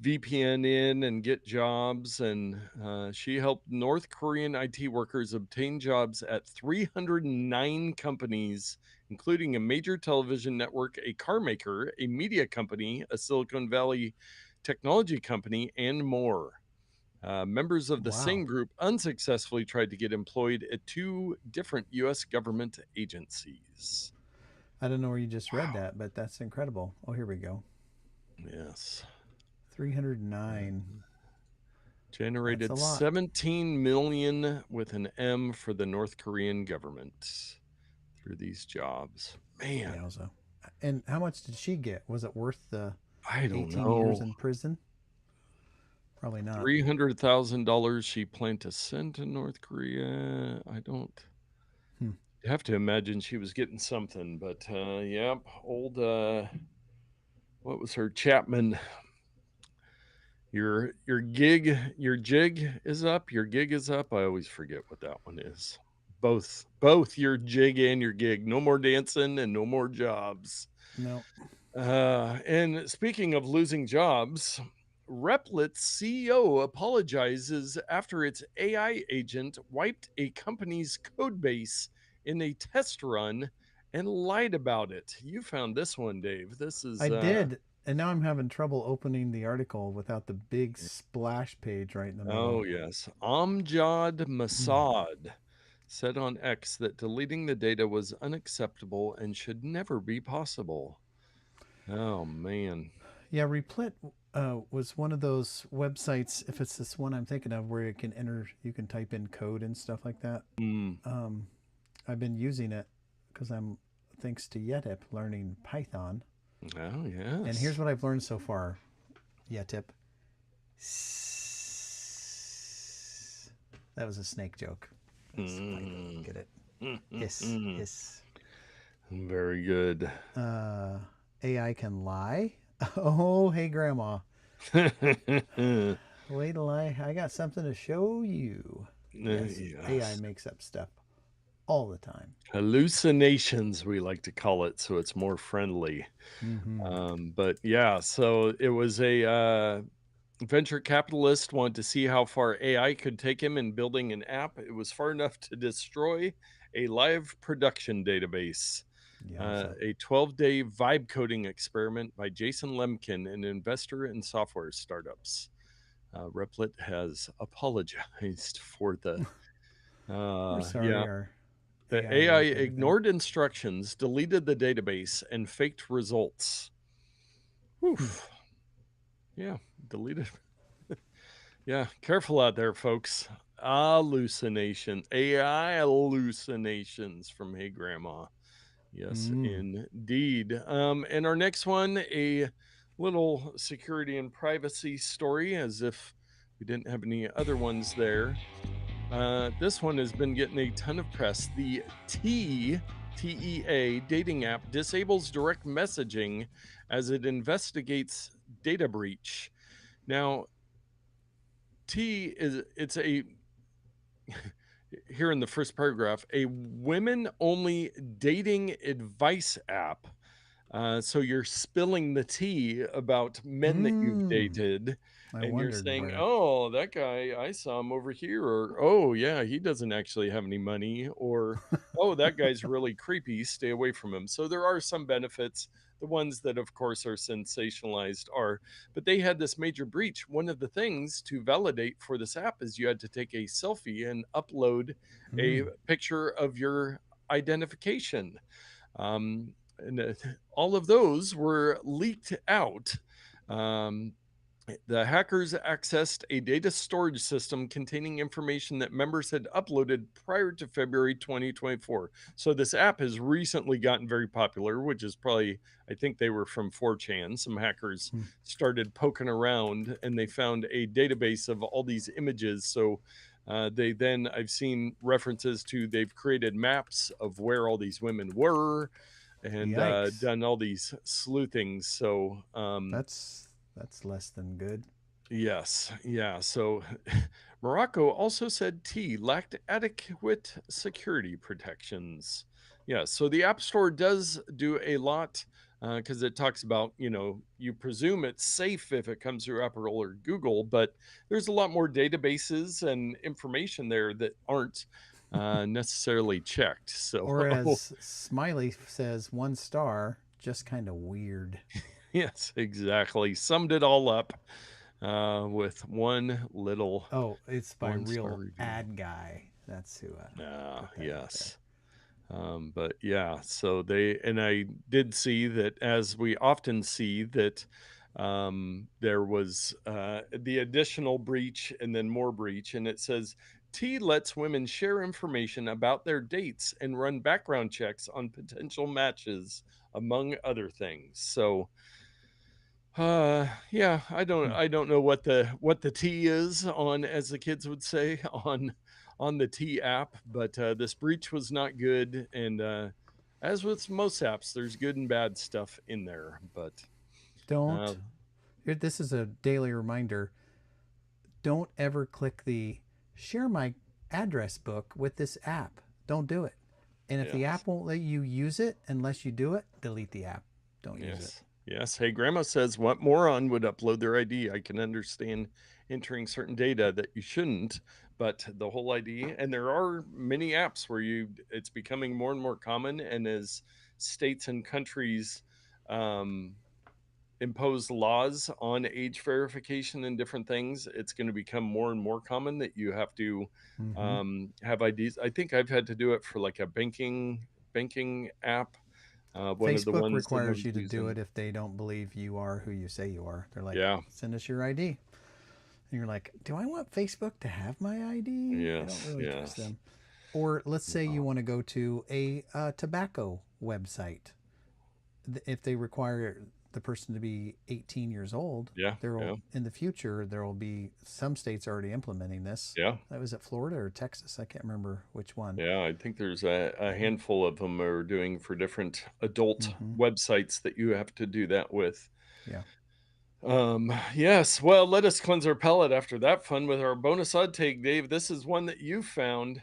VPN in and get jobs, and she helped North Korean IT workers obtain jobs at 309 companies, including a major television network, a car maker, a media company, a Silicon Valley technology company, and more. Members of the Wow. same group unsuccessfully tried to get employed at two different U.S. government agencies. I don't know where you just read Wow. that, but that's incredible. Oh, here we go. Yes. 309. Uh, That's a generated lot. 17 million with an M for the North Korean government through these jobs. Man, Yowza. And how much did she get? Was it worth the I don't 18 years know. in prison? Probably not. $300,000 she planned to send to North Korea. I don't Hmm. have to imagine she was getting something, but yep, old what was her Chapman? Your jig is up. Your gig is up. I always forget what that one is. Both your jig and your gig. No more dancing and no more jobs. No. And speaking of losing jobs, Replit's CEO apologizes after its AI agent wiped a company's code base in a test run and lied about it. You found this one, Dave. This I is did. And now I'm having trouble opening the article without the big splash page right in the oh middle. yes, Amjad Masad said on X that deleting the data was unacceptable and should never be possible. Oh man. Yeah, Replit was one of those websites, if it's this one I'm thinking of, where you can type in code and stuff like that. Mm. Um, I've been using it because thanks to Yetip, learning Python. Oh And yes. here's what I've learned so far, Yetip. That was a snake joke. That's Python. Mm. Get it? Mm, mm, Hiss, mm. hiss. Very good. Uh, AI can lie. Oh, hey, Grandma. Wait till I got something to show you. Yes, AI Yes. makes up stuff all the time. Hallucinations, we like to call it, so it's more friendly. Mm-hmm. But yeah, so it was a venture capitalist wanted to see how far AI could take him in building an app. It was far enough to destroy a live production database. Yowza. A 12-day vibe coding experiment by Jason Lemkin, an investor in software startups. Replit has apologized for the We're sorry yeah, our the AI AI wiped everything. ignored instructions, deleted the database, and faked results. Hmm. Oof. Yeah, deleted. Yeah, careful out there, folks. Hallucination, AI hallucinations from Hey Grandma. Yes, Mm. indeed. And our next one, a little security and privacy story, as if We didn't have any other ones there. This one has been getting a ton of press. The TEA dating app disables direct messaging as it investigates data breach. Now, it's a here in the first paragraph, a women only dating advice app. So you're spilling the tea about men that you've dated, I and you're wondered saying, where. "Oh, that guy, I saw him over here," or "Oh, yeah, he doesn't actually have any money," or "Oh, that guy's really creepy, stay away from him." So there are some benefits. The ones that, of course, are sensationalized are, but they had this major breach. One of the things to validate for this app is you had to take a selfie and upload a picture of your identification. And all of those were leaked out. Um, the hackers accessed a data storage system containing information that members had uploaded prior to February 2024. So this app has recently gotten very popular, which is probably, I think they were from 4chan. Some hackers started poking around and they found a database of all these images. So I've seen references to, they've created maps of where all these women were and Yikes. done all these sleuthings. So That's less than good. yes, yeah. So Morocco also said T lacked adequate security protections. Yeah, so the App Store does do a lot because it talks about, you presume it's safe if it comes through Apple or Google, but there's a lot more databases and information there that aren't necessarily checked. So, Or as Smiley says, 1 star, just kind of weird. yes, exactly. Summed it all up with one little Oh, it's by 1-star Real review. Ad Guy. That's who put that out there. Yes. But yeah, so I did see that, as we often see, that there was the additional breach and then more breach. And it says T lets women share information about their dates and run background checks on potential matches, among other things. So, yeah, I don't know what the T is on, as the kids would say, on the T app, but this breach was not good. And as with most apps, there's good and bad stuff in there. But uh, Don't. This is a daily reminder. Don't ever click the share my address book with this app. Don't do it. And if the yes, app won't let you use it unless you do it, delete the app. Don't use it. yes. Hey, Grandma says, what moron would upload their ID? I can understand entering certain data that you shouldn't, but the whole ID. And there are many apps where it's becoming more and more common. And as states and countries um, impose laws on age verification and different things, it's going to become more and more common that you have to Mm-hmm. have IDs. I think I've had to do it for like a banking app. One of the Facebook ones that I requires was you to do using. it if they don't believe you are who you say you are. They're like, Yeah. send us your ID. And you're like, do I want Facebook to have my ID? I don't Yes. really trust Yes. them. Or let's say you No. want to go to a tobacco website. If they require the person to be 18 years old, Yeah. there will Yeah. in the future there will be some states already implementing this. Yeah. That was at Florida or Texas. I can't remember which one. Yeah. I think there's a handful of them are doing for different adult Mm-hmm. websites that you have to do that with. Yeah. Yes. Well, let us cleanse our palate after that fun with our bonus odd take, Dave. This is one that you found.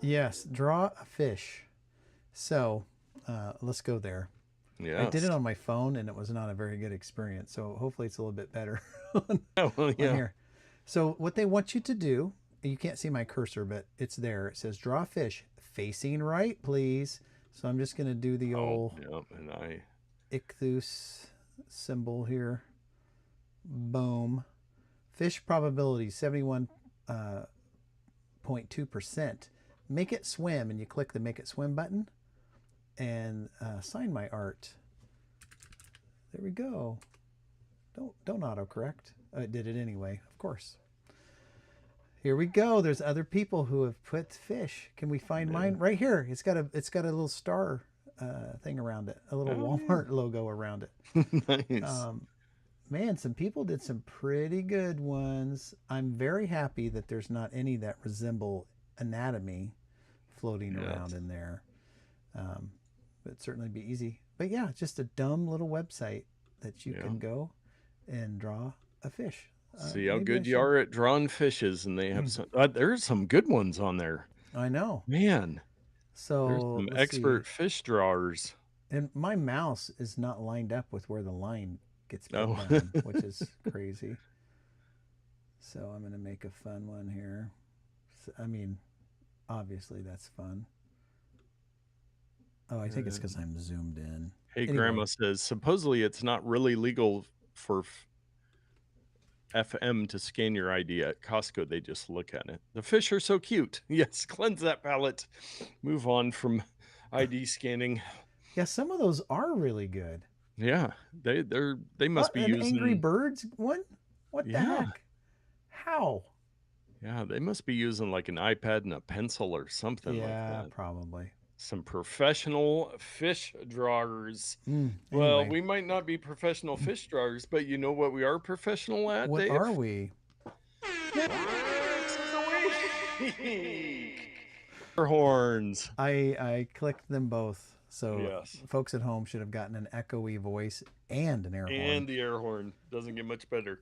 Yes. Draw a fish. So let's go there. I did Yes. it on my phone and it was not a very good experience. So hopefully it's a little bit better on, Well, on yeah. here. So what they want you to do, you can't see my cursor, but it's there. It says draw a fish facing right, please. So I'm just going to do the Oh, old yeah. And ichthus symbol here. Boom. Fish probability 71.2%. Make it swim, and you click the make it swim button and sign my art. There we go. Don't autocorrect. It did it anyway, of course. Here we go. There's other people who have put fish. Can we find yeah. mine? Right here. It's got a little star thing around it, a little Oh, Walmart logo around it. yeah. Nice. Man, some people did some pretty good ones. I'm very happy that there's not any that resemble anatomy floating around Yes. in there. It'd certainly be easy. But yeah, just a dumb little website that you Yeah. can go and draw a fish. See how Maybe I good you should. are at drawing fishes, and they have some. There's some good ones on there, I know. man. There's So some let's see. expert fish drawers. And my mouse is not lined up with where the line gets put Oh, down, which is crazy. So I'm going to make a fun one here. I mean, obviously that's fun. Oh, I think it's because I'm zoomed in. hey, Grandma Anyway, says supposedly it's not really legal for FM to scan your ID at Costco. They just look at it. The fish are so cute. Yes, cleanse that palate. Move on from ID scanning. yeah, some of those are really good. Yeah, they must be An Angry using. Birds one? What the Yeah, heck? How? yeah, they must be using like an iPad and a pencil or something like Yeah, that. probably. Some professional fish drawers. Well, Anyway, we might not be professional fish drawers, but you know what we are professional at, what are Dave? we? Works of the week. Air horns. I clicked them both. So Yes. folks at home should have gotten an echoey voice and an air horn. And the air horn doesn't get much better.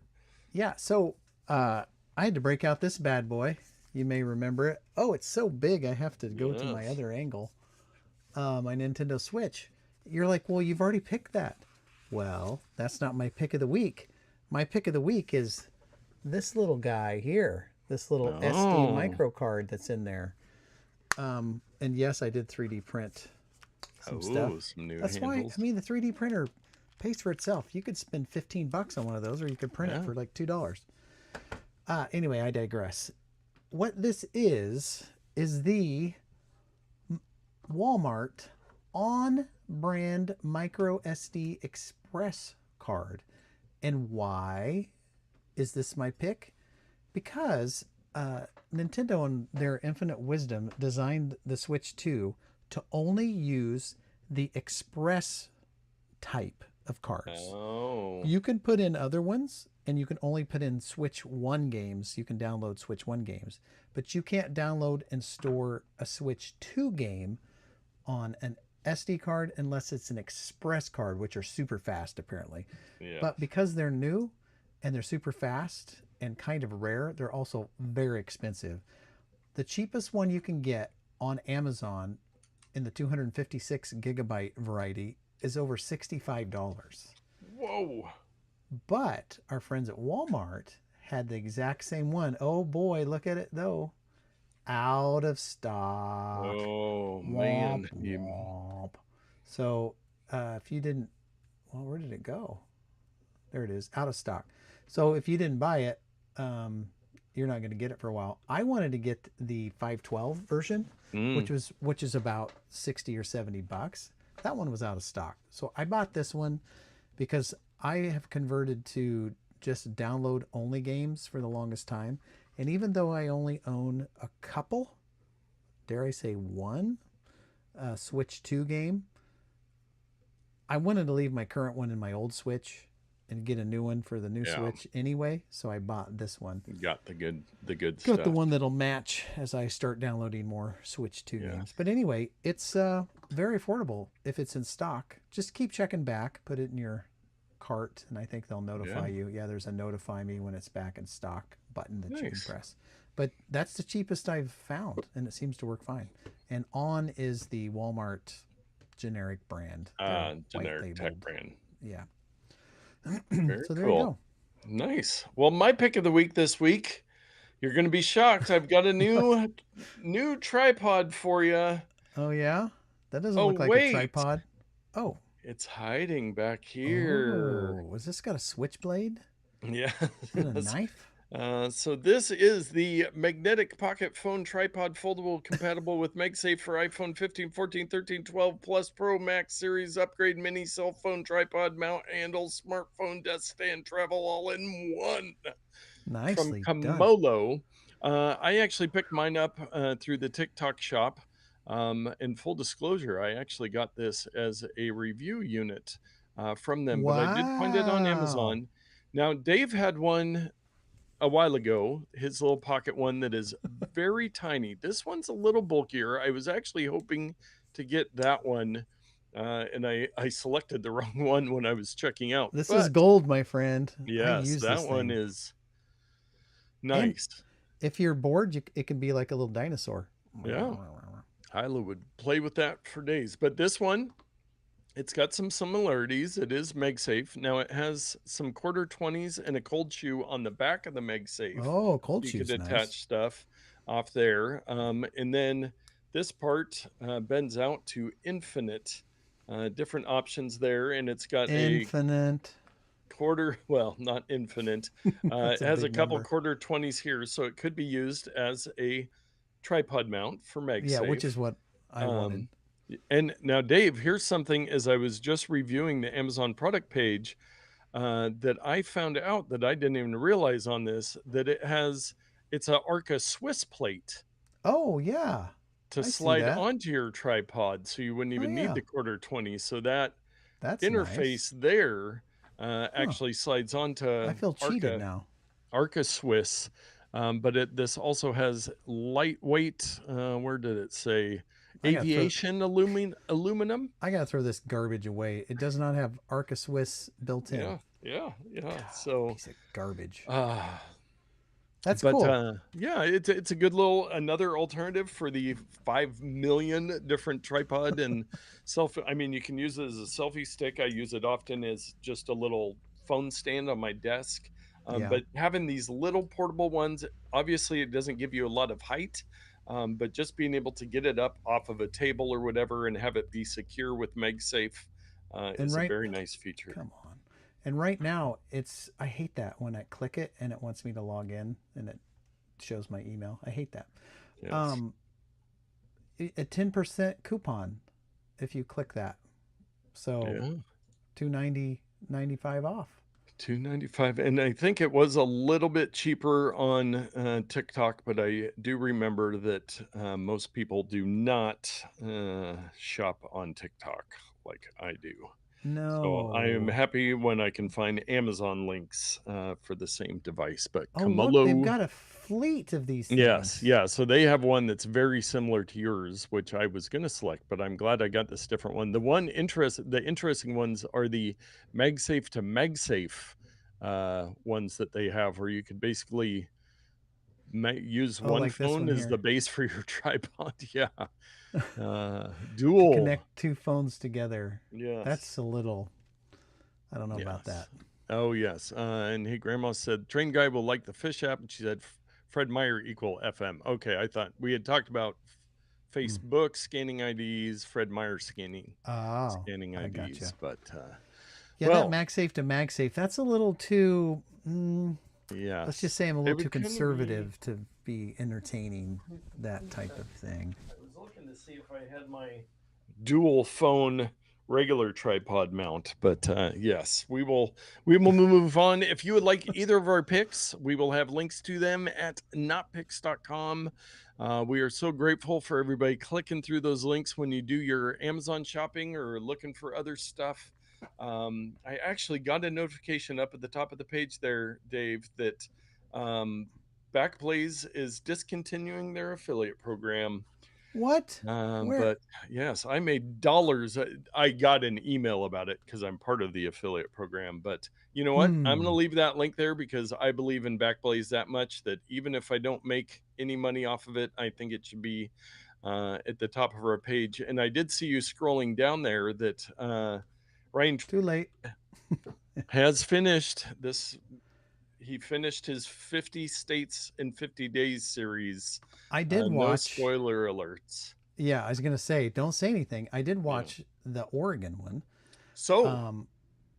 Yeah, so I had to break out this bad boy. You may remember it. Oh, it's so big I have to go to my Yes. other angle. My Nintendo Switch. You're like, well, you've already picked that. Well, that's not my pick of the week. My pick of the week is this little guy here, this little SD Oh. micro card that's in there. And yes, I did 3D print some stuff. Oh, some new That's handles. why, I mean, the 3D printer pays for itself. You could spend $15 on one of those, or you could print it Yeah. for like $2. Anyway, I digress. What this is the Walmart on brand micro SD Express card. And why is this my pick? Because Nintendo, in their infinite wisdom, designed the Switch 2 to only use the Express type of cards. Oh. You can put in other ones, and you can only put in Switch 1 games. You can download Switch 1 games, but you can't download and store a Switch 2 game on an SD card unless it's an Express card, which are super fast apparently. Yeah. But because they're new and they're super fast and kind of rare, they're also very expensive. The cheapest one you can get on Amazon in the 256 gigabyte variety is over $65. Whoa. But our friends at Walmart had the exact same one. Oh boy, look at it though. Out of stock. Oh, Womp, man. You- womp. So if you didn't, well, where did it go? There it is, out of stock. So if you didn't buy it, you're not going to get it for a while. I wanted to get the 512 version, which is about 60 or 70 bucks. That one was out of stock. So I bought this one because I have converted to just download only games for the longest time. And even though I only own a couple, dare I say one, Switch 2 game, I wanted to leave my current one in my old Switch and get a new one for the new Switch anyway. So I bought this one. Got the good Got stuff. the one that'll match as I start downloading more Switch 2 games. But anyway, it's very affordable if it's in stock. Just keep checking back, put it in your cart, and I think they'll notify you. Yeah, there's a notify me when it's back in stock button that you can press. But that's the cheapest I've found, and it seems to work fine. And On is the Walmart generic brand. Generic tech brand. Yeah. Very So there cool. you go. Nice. Well, my pick of the week this week, you're going to be shocked. I've got a new tripod for you. Oh yeah, that doesn't look like a tripod. Oh, it's hiding back here. Oh, has this got a switchblade? Yeah. And a knife? So this is the magnetic pocket phone tripod foldable compatible with Magsafe for iPhone 15, 14, 13, 12 Plus Pro Max series upgrade mini cell phone tripod mount handle smartphone desk stand travel all in one. Nicely from done. Kamolo. I actually picked mine up through the TikTok shop. In full disclosure, I actually got this as a review unit from them, but I did find it on Amazon. Now, Dave had one a while ago, his little pocket one that is very tiny. This one's a little bulkier. I was actually hoping to get that one, and I selected the wrong one when I was checking out. This is But gold, my friend. I yes, use that this one thing. is And nice. if you're bored, it can be like a little dinosaur. Yeah, Hyla would play with that for days. But this one, it's got some similarities. It is MagSafe. Now it has some quarter 20s and a cold shoe on the back of the MagSafe. Oh, cold You could shoe's attach nice. stuff off there. And then this part bends out to infinite, different options there. And it's got a Infinite. quarter, well, not infinite. That's It a has a big couple number. quarter 20s here. So it could be used as a tripod mount for Yeah, which MagSafe. is what I wanted. Um, and now, Dave, here's something as I was just reviewing the Amazon product page that I found out that I didn't even realize on this that it's a Arca Swiss plate Oh, yeah. to I see slide that. onto your tripod. So you wouldn't Oh, even need yeah. the quarter 20. So that That's nice. interface there Huh. actually slides I onto feel cheated now. Arca Swiss. But this also has lightweight, where did it say? I gotta throw Aviation aluminum. I gotta throw this garbage away. It does not have Arca Swiss built in. Yeah. God, So, piece of garbage. uh, That's but cool. yeah, it's a good little another alternative for the 5 million different tripod and I mean, you can use it as a selfie stick. I use it often as just a little phone stand on my desk. Yeah. But having these little portable ones, obviously, it doesn't give you a lot of height. But just being able to get it up off of a table or whatever and have it be secure with MagSafe And is a right, very nice feature. come on. And right now, I hate that when I click it and it wants me to log in and it shows my email. I hate that. Yes. Um, a 10% coupon if you click that. So Yeah. 290.95 off. 295, and I think it was a little bit cheaper on TikTok, but I do remember that most people do not shop on TikTok like I do. So I am No. happy when I can find Amazon links for the same device. But Oh, look, they've Kamalo, got a fleet of these yes, things. yeah. So they have one that's very similar to yours, which I was going to select, but I'm glad I got this different one. The interesting ones are the MagSafe to MagSafe ones that they have, where you could basically use Oh, one like this phone one as the here. base for your tripod. Yeah, To dual. connect two phones together. Yes, That's a little, I don't know about that. yes. Oh yes. And hey, Grandma said train guy will like the fish app, and she said Fred Meyer equal FM. Okay, I thought we had talked about Hmm. Facebook scanning IDs, Fred Meyer Oh, scanning I IDs, gotcha. but Yeah, that well, MagSafe to MagSafe, that's a little too, let's just yes, say I'm a it little too would kind of be. conservative to be entertaining that type of thing. I was looking to see if I had my dual phone regular tripod mount, but yes, we will move on. If you would like either of our picks, we will have links to them at notpicks.com. We are so grateful for everybody clicking through those links when you do your Amazon shopping or looking for other stuff. I actually got a notification up at the top of the page there, Dave, that Backblaze is discontinuing their affiliate program. What? Where? But yes, I made dollars. I got an email about it because I'm part of the affiliate program. But you know what? I'm going to Hmm. leave that link there because I believe in Backblaze that much that even if I don't make any money off of it, I think it should be at the top of our page. And I did see you scrolling down there that Ryan Too late. has finished this. He finished his 50 states in 50 days series. I did No watch, spoiler alerts. yeah, I was going to say, don't say anything. I did Yeah. watch the Oregon one. So, Um,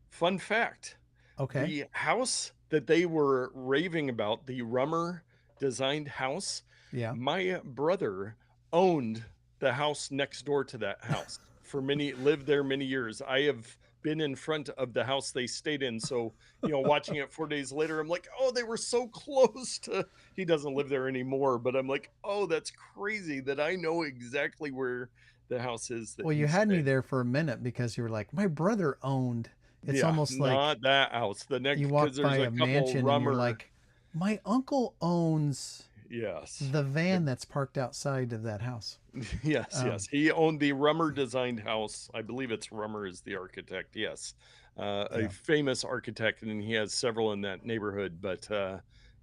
fun fact, okay. the house that they were raving about, the Rummer designed house, Yeah. my brother owned the house next door to that house for lived there many years. I have been in front of the house they stayed in. So, watching it 4 days later, I'm like, oh, they were so close to, he doesn't live there anymore, but I'm like, oh, that's crazy that I know exactly where the house is that Well, you he had me stayed. there for a minute because you were like, my brother owned, It's Yeah, almost like not that house. The you next, because walk by there's a a couple mansion and you're rummer. like, my uncle owns Yes. the van that's parked outside of that house. Yes, Um, yes. He owned the Rummer designed house. I believe it's Rummer is the architect. Yes. A yeah. famous architect, and he has several in that neighborhood. But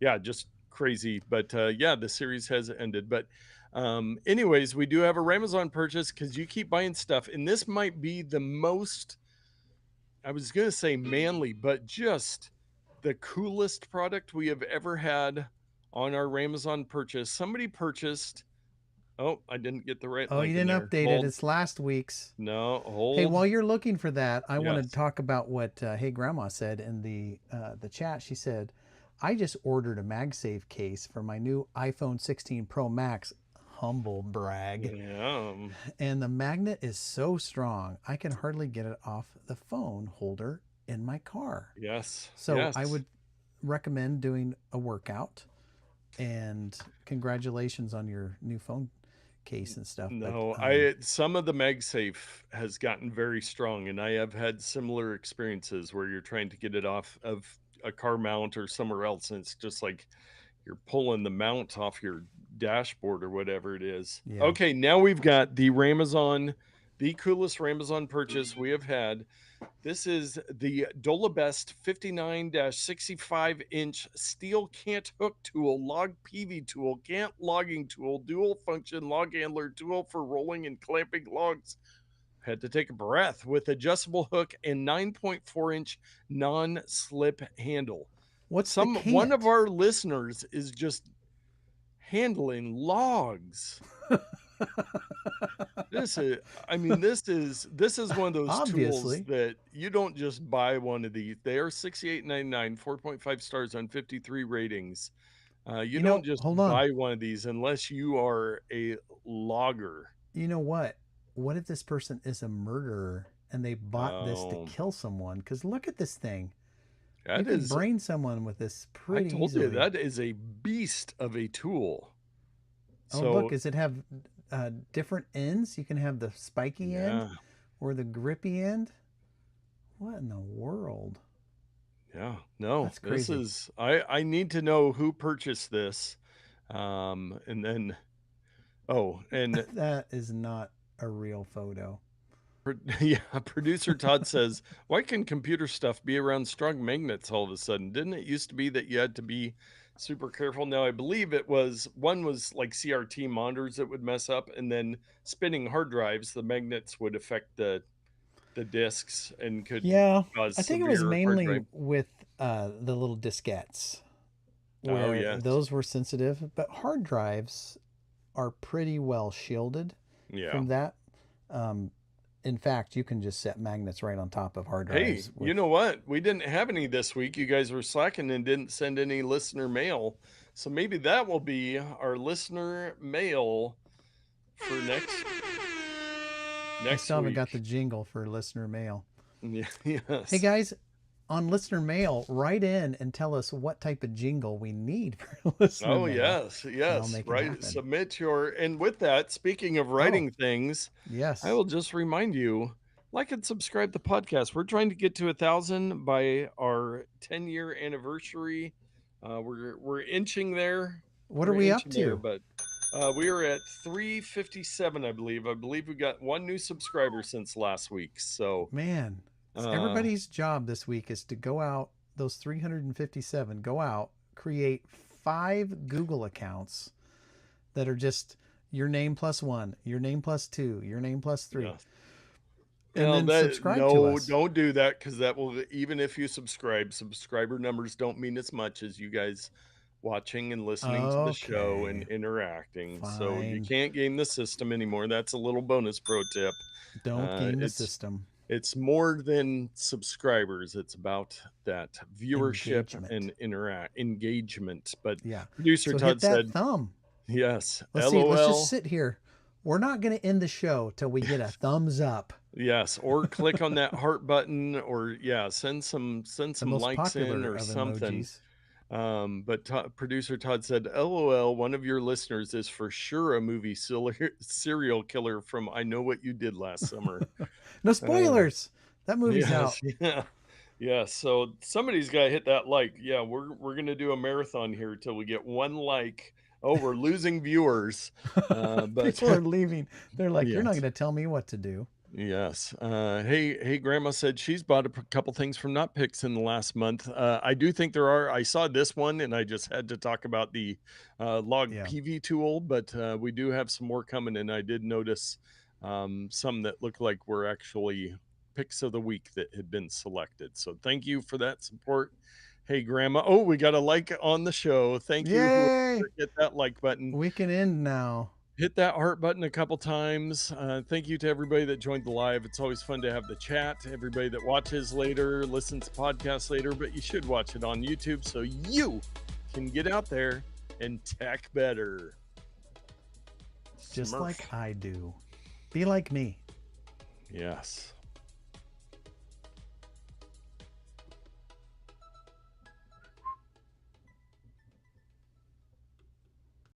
yeah, just crazy. But yeah, the series has ended. But anyways, we do have a Amazon purchase because you keep buying stuff. And this might be the most, I was going to say manly, but just the coolest product we have ever had on our Amazon purchase. Somebody purchased. Oh, I didn't get the right Oh, you link in didn't there. update it. Hold. It's last week's. No, Hey, hold. while you're looking for that, I want to Yes. talk about what Hey Grandma said in the chat. She said, "I just ordered a MagSafe case for my new iPhone 16 Pro Max." Humble brag. Yeah. And the magnet is so strong, I can hardly get it off the phone holder in my car. Yes. So I Yes. would recommend doing a workout. And congratulations on your new phone case and stuff. But No, I some of the MagSafe has gotten very strong, and I have had similar experiences where you're trying to get it off of a car mount or somewhere else, and it's just like you're pulling the mount off your dashboard or whatever it is. yeah, Okay, now we've got the Ramazon, the coolest Ramazon purchase we have had. This is the Dolabest 59-65-inch steel cant hook tool, log PV tool, cant logging tool, dual function log handler tool for rolling and clamping logs. Had to take a breath with adjustable hook and 9.4-inch non-slip handle. what's the One of cant? our listeners is just handling logs. This is, I mean, this is one of those tools Obviously. that you don't just buy one of these. They are 68.99, 4.5 stars on 53 ratings. You You don't know, just hold on. buy one of these unless you are a logger. You know what? What if this person is a murderer and they bought this to Oh, kill someone? Because look at this thing. You that can is, brain someone with this I pretty told you, easily. that is a beast of a tool. Oh, look, So, does it have different ends? You can have the spiky end yeah, or the grippy end. What in the world? yeah, no, That's this crazy. is, I need to know who purchased this. And then, oh, and That is not a real photo. Yeah, producer Todd says, "Why can computer stuff be around strong magnets all of a sudden? Didn't it used to be that you had to be super careful?" Now, I believe it was one was like CRT monitors that would mess up, and then spinning hard drives, the magnets would affect the disks and could Yeah, cause I think it was severe hard mainly drive. with the little diskettes Oh, where yes. those were sensitive, but hard drives are pretty well shielded Yeah. from that. Um, in fact, you can just set magnets right on top of hard Hey, drives you with. know what? We didn't have any this week. You guys were slacking and didn't send any listener mail. So maybe that will be our listener mail for I next still haven't got week. the jingle for listener mail. Yeah, Hey yes. guys, on listener mail, write in and tell us what type of jingle we need for listener Oh, mail, yes, and I'll yes. make it Right. happen. Submit your, and with that, speaking of Oh, writing things, I yes. will just remind you, like and subscribe to the podcast. We're trying to get to 1,000 by our 10-year anniversary. We're inching there. What are We're we up inching there, to? but we are at 357, I believe. I believe we got one new subscriber since last week. So Man, uh everybody's job this week is to go out, those 357, go out, create 5 Google accounts that are just your name plus one, your name plus two, your name plus three, yeah. and Well, then that subscribe to no, us. don't do that because that will, even if you subscribe, subscriber numbers don't mean as much as you guys watching and listening to the show and Okay, interacting. So you fine. can't game the system anymore. That's a little bonus pro tip. Don't Uh, game the it's system. it's more than subscribers. It's about that viewership Engagement. and interact engagement. But Yeah. producer So hit Todd that said, thumb. yes, Let's see. Let's just LOL. sit here. We're not going to end the show till we get a thumbs up. Yes, or click on that heart button, or yeah, send The some most likes in popular or of something. emojis. But producer Todd said, "LOL, one of your listeners is for sure a movie serial killer from I Know What You Did Last Summer." No Uh, spoilers. That movie's out. yes, yeah. Yeah, so somebody's got to hit that like. Yeah, we're gonna do a marathon here till we get one like. Oh, we're losing viewers, but People are leaving. They're like, you're not yes, going to tell me what to do. yes. Hey, Grandma said she's bought couple things from Notpicks in the last month. I do think there are. I saw this one, and I just had to talk about the log Yeah. PV tool, but we do have some more coming, and I did notice some that look like were actually picks of the week that had been selected. So thank you for that support. Hey, Grandma. Oh, we got a like on the show. Thank you. Whoever Yay! hit that like button. We can end now. Hit that heart button a couple times. Thank you to everybody that joined the live. It's always fun to have the chat. Everybody that watches later, listens to podcasts later, but you should watch it on YouTube so you can get out there and tech better. Just Smurf. like I do. Be like me. Yes.